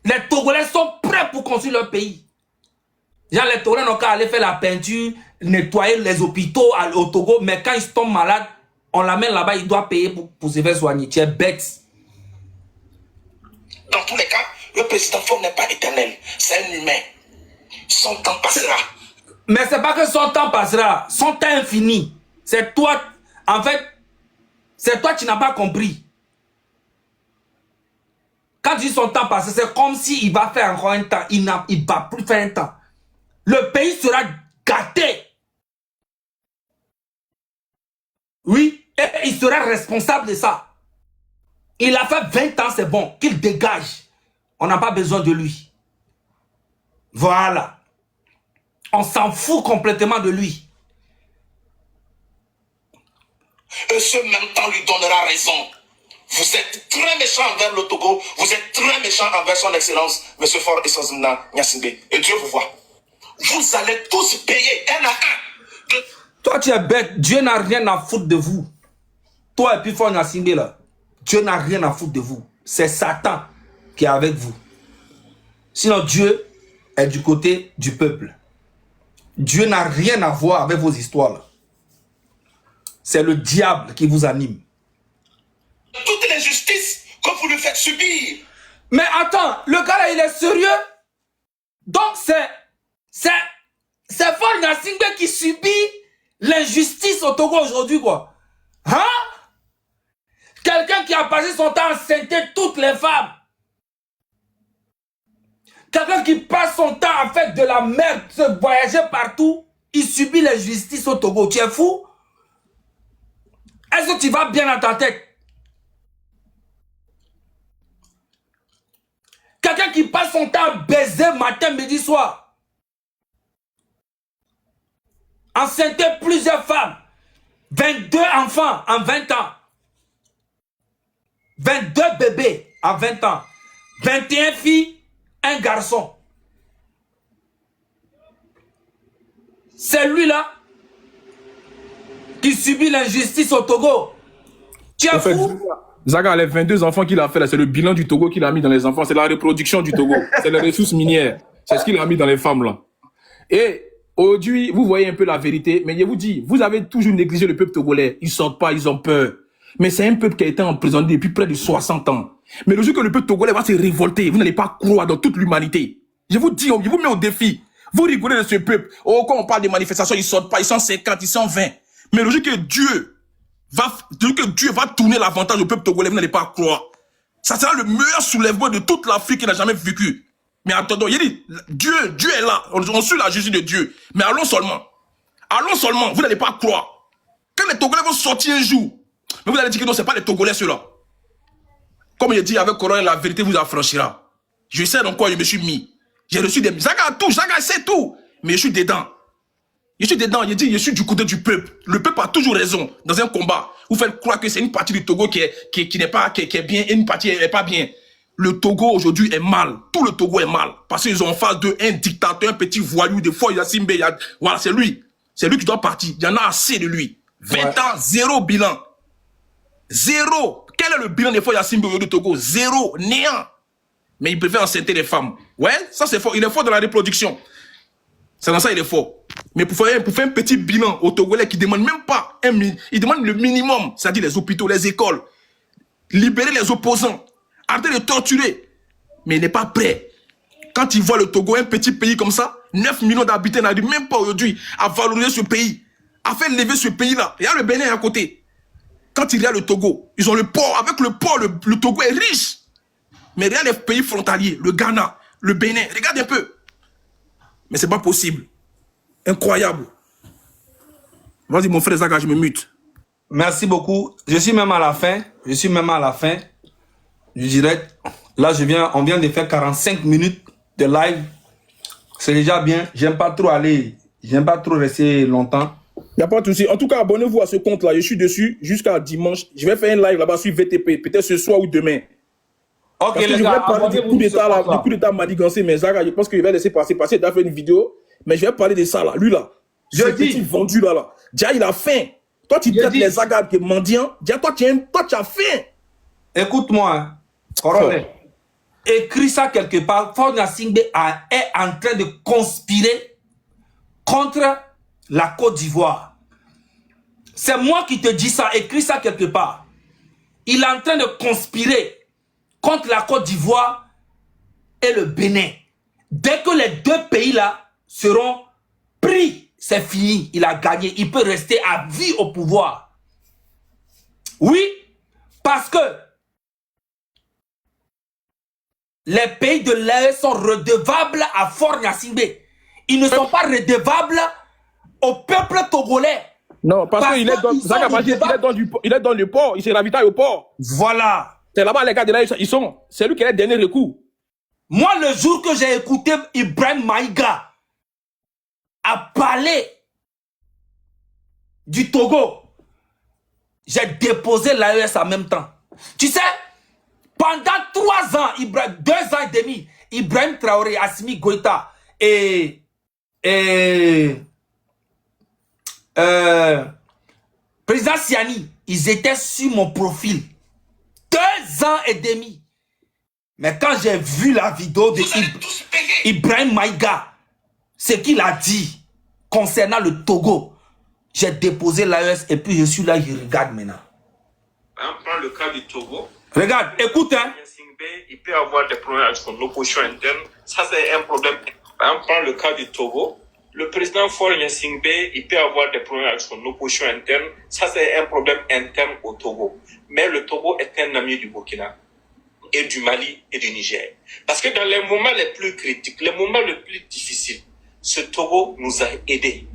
A: Les Togolais sont prêts pour construire leur pays. Genre, les Togolais n'ont qu'à aller faire la peinture, nettoyer les hôpitaux au Togo, mais quand ils tombent malades, on l'amène là-bas, il doit payer pour se faire soigner. Tu es bête.
B: Dans tous les cas, le président Faure n'est pas éternel. C'est un humain. Son temps passera.
A: Mais c'est pas que son temps passera. Son temps est fini. C'est toi, en fait, c'est toi qui n'as pas compris. Quand tu dis son temps passé, c'est comme s'il va faire encore un temps. Il ne va plus faire un temps. Le pays sera gâté. Oui, et il sera responsable de ça. Il a fait 20 ans, c'est bon. Qu'il dégage. On n'a pas besoin de lui. Voilà. On s'en fout complètement de lui.
B: Et ce même temps lui donnera raison. Vous êtes très méchant envers le Togo. Vous êtes très méchant envers son excellence, M. Faure Gnassingbé. Et Dieu vous voit. Vous allez tous payer un à un.
A: Toi, tu es bête. Dieu n'a rien à foutre de vous. Toi et puis Faure Gnassingbé, là. Dieu n'a rien à foutre de vous. C'est Satan qui est avec vous. Sinon, Dieu est du côté du peuple. Dieu n'a rien à voir avec vos histoires, là. C'est le diable qui vous anime.
B: Toute l'injustice que vous lui faites subir.
A: Mais attends, le gars là, il est sérieux? Donc c'est Faure Gnassingbé qui subit l'injustice au Togo aujourd'hui, quoi. Hein? Quelqu'un qui a passé son temps à enceinter toutes les femmes. Quelqu'un qui passe son temps à faire de la merde, se voyager partout, il subit l'injustice au Togo. Tu es fou? Est-ce que tu vas bien dans ta tête? Quelqu'un qui passe son temps à baiser matin, midi, soir. Enceinter plusieurs femmes. 22 enfants en 20 ans. 22 bébés en 20 ans. 21 filles, un garçon. C'est lui-là qui subit l'injustice au Togo. Tu es fou?
C: Zaga, les 22 enfants qu'il a fait, c'est le bilan du Togo qu'il a mis dans les enfants. C'est la reproduction du Togo. C'est les ressources minières. C'est ce qu'il a mis dans les femmes, là. Et aujourd'hui, vous voyez un peu la vérité. Mais je vous dis, vous avez toujours négligé le peuple togolais. Ils sortent pas, ils ont peur. Mais c'est un peuple qui a été emprisonné depuis près de 60 ans. Mais le jour que le peuple togolais va se révolter, vous n'allez pas croire dans toute l'humanité. Je vous dis, je vous mets au défi. Vous rigolez de ce peuple. Oh, quand on parle des manifestations, ils sortent pas, ils sont 50, ils sont 20. Mais le jour que Dieu va tourner l'avantage au peuple togolais, vous n'allez pas croire. Ça sera le meilleur soulèvement de toute l'Afrique qu'il n'a jamais vécu. Mais attendons, il dit, Dieu est là. On suit la justice de Dieu. Mais allons seulement. Allons seulement. Vous n'allez pas croire. Quand les Togolais vont sortir un jour, mais vous allez dire que non, c'est pas les Togolais ceux-là. Comme je dis avec Coran, la vérité vous affranchira. Je sais dans quoi je me suis mis. J'ai reçu des... Zaga sait tout. Mais je suis dedans. Je suis dedans. Je dis, je suis du côté du peuple. Le peuple a toujours raison dans un combat. Vous faites croire que c'est une partie du Togo qui est bien et une partie qui n'est pas bien. Le Togo aujourd'hui est mal. Tout le Togo est mal. Parce qu'ils ont en face d'eux un dictateur, un petit voyou, des fois Yassimbe. Voilà, c'est lui. C'est lui qui doit partir. Il y en a assez de lui. 20 ans, zéro bilan. Zéro. Quel est le bilan des fois Yassimbe au Togo? Zéro. Néant. Mais il préfère enceinter les femmes. Ouais, ça c'est fort. Il est fort dans la reproduction. C'est dans ça il est fort. Mais pour faire un petit bilan au Togolais qui ne demande même pas, il demande le minimum, c'est-à-dire les hôpitaux, les écoles, libérer les opposants, arrêter de torturer. Mais il n'est pas prêt. Quand il voit le Togo, un petit pays comme ça, 9 millions d'habitants n'arrivent même pas aujourd'hui à valoriser ce pays, à faire lever ce pays-là. Il y a le Bénin à côté. Quand il regarde le Togo, ils ont le port. Avec le port, le Togo est riche. Mais regarde les pays frontaliers, le Ghana, le Bénin, regarde un peu. Mais c'est pas possible. Incroyable. Vas-y, mon frère Zaga, je me mute.
A: Merci beaucoup. Je suis même à la fin. Du direct. Là, on vient de faire 45 minutes de live. C'est déjà bien. J'aime pas trop rester longtemps.
C: Il n'y a pas de souci. En tout cas, abonnez-vous à ce compte-là. Je suis dessus jusqu'à dimanche. Je vais faire un live là-bas sur VTP. Peut-être ce soir ou demain.
A: Ok,
C: parce que je vais parler du coup d'État là, du coup d'État manigancé, mais Zaga, je pense qu'il va laisser passer, il doit faire une vidéo, mais je vais parler de ça là, lui là, ce petit vendu là, déjà il a faim. Toi tu traites les Zaga de mendiants, déjà toi tu as faim.
A: Écoute-moi, Coronel, écris ça quelque part. Faure Gnassingbé est en train de conspirer contre la Côte d'Ivoire. C'est moi qui te dis ça, écris ça quelque part. Il est en train de conspirer contre la Côte d'Ivoire et le Bénin. Dès que les deux pays-là seront pris, c'est fini, il a gagné. Il peut rester à vie au pouvoir. Oui, parce que les pays de l'AE sont redevables à Faure Gnassingbé. Ils ne sont pas redevables au peuple togolais.
C: Non, parce qu'il est dans le port, il se ravitaille au port.
A: Voilà.
C: C'est là-bas, les gars de là, c'est lui qui est le dernier recours.
A: Moi, le jour que j'ai écouté Ibrahim Maïga a parlé du Togo, j'ai déposé l'AES en même temps. Tu sais, pendant 3 ans, 2 ans et demi, Ibrahim Traoré, Assimi Goïta et président Siani, ils étaient sur mon profil. 2 ans et demi. Mais quand j'ai vu la vidéo de Ibrahim Maïga, ce qu'il a dit concernant le Togo, j'ai déposé l'AES et puis je suis là, je regarde maintenant.
D: On prend le cas du Togo.
A: Regarde, écoute, hein.
D: Il peut avoir des problèmes avec son opposition interne. Ça, c'est un problème. On prend le cas du Togo. Le président Faure Gnassingbé, il peut avoir des problèmes avec son opposition interne. Ça, c'est un problème interne au Togo. Mais le Togo est un ami du Burkina et du Mali et du Niger. Parce que dans les moments les plus critiques, les moments les plus difficiles, ce Togo nous a aidés.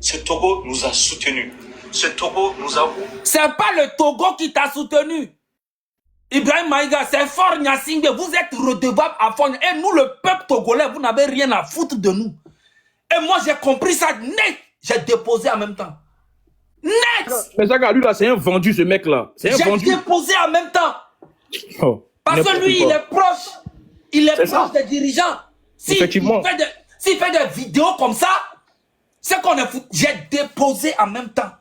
D: Ce Togo nous a soutenus. Ce Togo nous a...
A: C'est pas le Togo qui t'a soutenu. Ibrahim Maïga, c'est Faure Gnassingbé. Vous êtes redevable à Faure. Et nous, le peuple togolais, vous n'avez rien à foutre de nous. Et moi, j'ai compris ça net. J'ai déposé en même temps. Net.
C: Mais Zaga, lui là, c'est un vendu, ce mec-là. C'est un vendu.
A: J'ai déposé en même temps.
C: Oh,
A: parce que lui, il est proche. Il est proche des dirigeants.
C: Effectivement.
A: S'il fait des vidéos comme ça, c'est qu'on est foutu. J'ai déposé en même temps.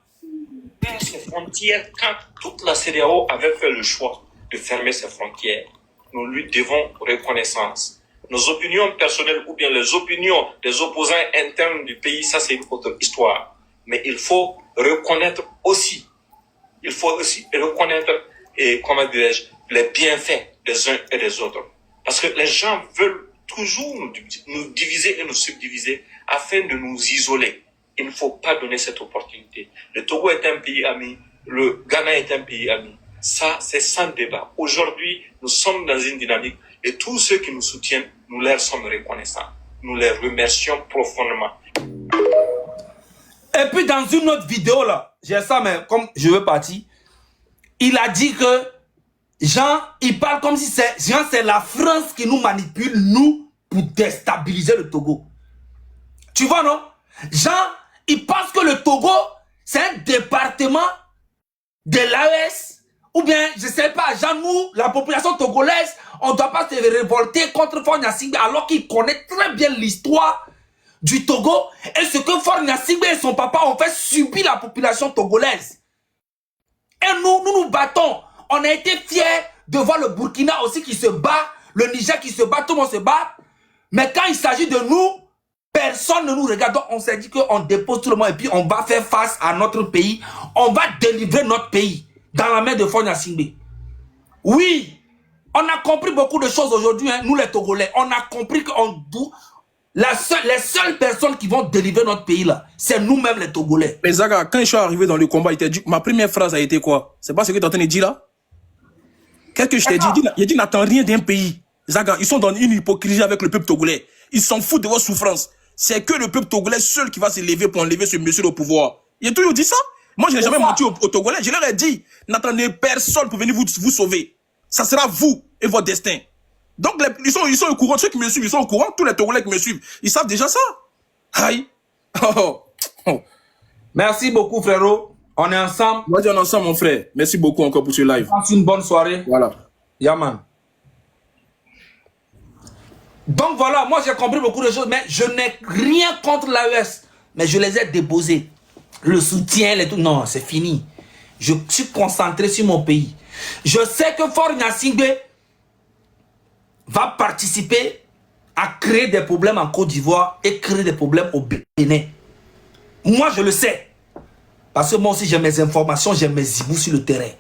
D: frontières, quand toute la CEDEAO avait fait le choix de fermer ses frontières, nous lui devons reconnaissance. Nos opinions personnelles ou bien les opinions des opposants internes du pays, ça c'est une autre histoire. Mais il faut reconnaître aussi, et comment dirais-je, les bienfaits des uns et des autres. Parce que les gens veulent toujours nous diviser et nous subdiviser afin de nous isoler. Il ne faut pas donner cette opportunité. Le Togo est un pays ami, le Ghana est un pays ami. Ça, c'est sans débat. Aujourd'hui, nous sommes dans une dynamique et tous ceux qui nous soutiennent, nous leur sommes reconnaissants. Nous les remercions profondément.
A: Et puis dans une autre vidéo là, j'ai ça, mais comme je veux partir, il a dit que Jean, il parle comme si c'est la France qui nous manipule, nous, pour déstabiliser le Togo. Tu vois, non? Jean, il pense que le Togo, c'est un département de l'AES, ou bien, je sais pas, Jean, nous, la population togolaise, on ne doit pas se révolter contre Faure Gnassingbé, alors qu'il connaît très bien l'histoire du Togo, et ce que Faure Gnassingbé et son papa ont fait subir la population togolaise. Et nous battons. On a été fiers de voir le Burkina aussi qui se bat, le Niger qui se bat, tout le monde se bat. Mais quand il s'agit de nous, personne ne nous regarde. Donc on s'est dit qu'on dépose tout le monde et puis on va faire face à notre pays. On va délivrer notre pays dans la main de Faure Gnassingbé. Oui, on a compris beaucoup de choses aujourd'hui, hein, nous les Togolais. On a compris que les seules personnes qui vont délivrer notre pays là, c'est nous-mêmes les Togolais.
C: Mais Zaga, quand je suis arrivé dans le combat, ma première phrase a été quoi? C'est pas ce que tu es en train de dire là? Qu'est-ce que je t'ai dit? Il dit n'attends rien d'un pays. Zaga, ils sont dans une hypocrisie avec le peuple togolais. Ils s'en foutent de vos souffrances. C'est que le peuple togolais seul qui va se lever pour enlever ce monsieur au pouvoir. Il a toujours dit ça. Moi, je n'ai jamais menti aux Togolais. Je leur ai dit, n'attendez personne pour venir vous sauver. Ça sera vous et votre destin. Donc, ils sont au courant. Ceux qui me suivent, ils sont au courant. Tous les Togolais qui me suivent, ils savent déjà ça. Aïe.
A: Merci beaucoup, frérot. On est ensemble.
C: Moi, on est ensemble, mon frère. Merci beaucoup encore pour ce live.
A: Passe une bonne soirée.
C: Voilà.
A: Yaman. Donc voilà, moi j'ai compris beaucoup de choses, mais je n'ai rien contre l'AES. Mais je les ai déposés. Le soutien, les tout. Non, c'est fini. Je suis concentré sur mon pays. Je sais que Faure Gnassingbé va participer à créer des problèmes en Côte d'Ivoire et créer des problèmes au Bénin. Moi, je le sais. Parce que moi aussi, j'ai mes informations, j'ai mes zibous sur le terrain.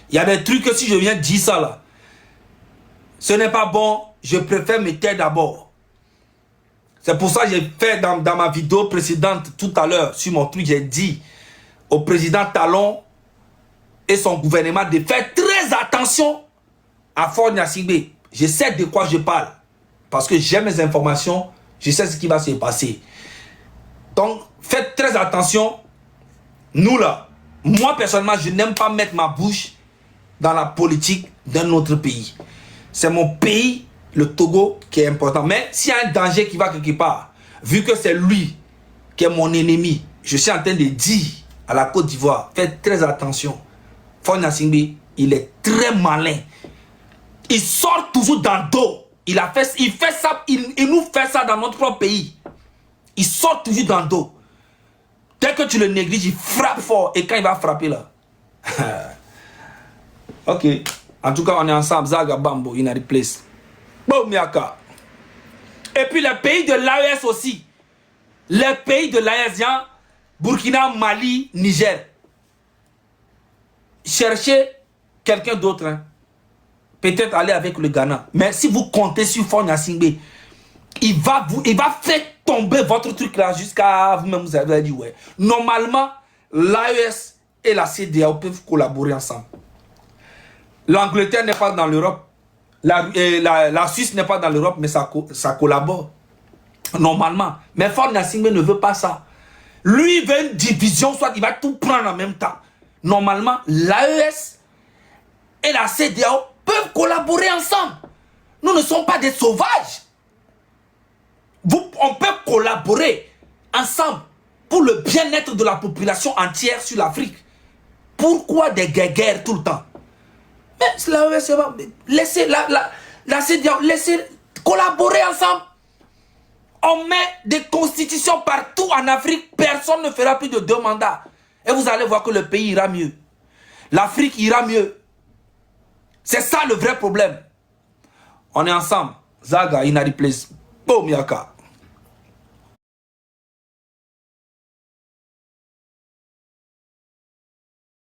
A: Il y a des trucs que si je viens dire ça là, ce n'est pas bon, je préfère me taire d'abord. C'est pour ça que j'ai fait dans ma vidéo précédente tout à l'heure, sur mon truc, j'ai dit au président Talon et son gouvernement de faire très attention à Faure Gnassingbé. Je sais de quoi je parle. Parce que j'ai mes informations, je sais ce qui va se passer. Donc, faites très attention. Nous là, moi personnellement, je n'aime pas mettre ma bouche dans la politique d'un autre pays. C'est mon pays, le Togo, qui est important. Mais s'il y a un danger qui va quelque part, vu que c'est lui qui est mon ennemi, je suis en train de dire à la Côte d'Ivoire, faites très attention. Faure Gnassingbé, il est très malin. Il sort toujours dans le dos. Il fait ça, il nous fait ça dans notre propre pays. Il sort toujours dans le dos. Dès que tu le négliges, il frappe fort. Et quand il va frapper là. Ok. En tout cas, on est ensemble. Zaga Bambo, in a place. Bon, Miaka. Et puis les pays de l'AES aussi. Les pays de l'AES, Burkina, Mali, Niger. Cherchez quelqu'un d'autre. Hein. Peut-être aller avec le Ghana. Mais si vous comptez sur Faure Gnassingbé, il va faire tomber votre truc là jusqu'à vous-même, vous avez dit ouais. Normalement, l'AES et la CEDEAO peuvent collaborer ensemble. L'Angleterre n'est pas dans l'Europe. La Suisse n'est pas dans l'Europe, mais ça collabore. Normalement. Mais Faure Gnassingbé ne veut pas ça. Lui, il veut une division, soit il va tout prendre en même temps. Normalement, l'AES et la CEDEAO peuvent collaborer ensemble. Nous ne sommes pas des sauvages. On peut collaborer ensemble pour le bien-être de la population entière sur l'Afrique. Pourquoi des guerres tout le temps? Mais l'AES va laisser la CEDEAO, laisser collaborer ensemble. On met des constitutions partout en Afrique. Personne ne fera plus de 2 mandats. Et vous allez voir que le pays ira mieux. l'Afrique ira mieux. C'est ça le vrai problème. On est ensemble. Zaga, Inari Place. Boum, Yaka.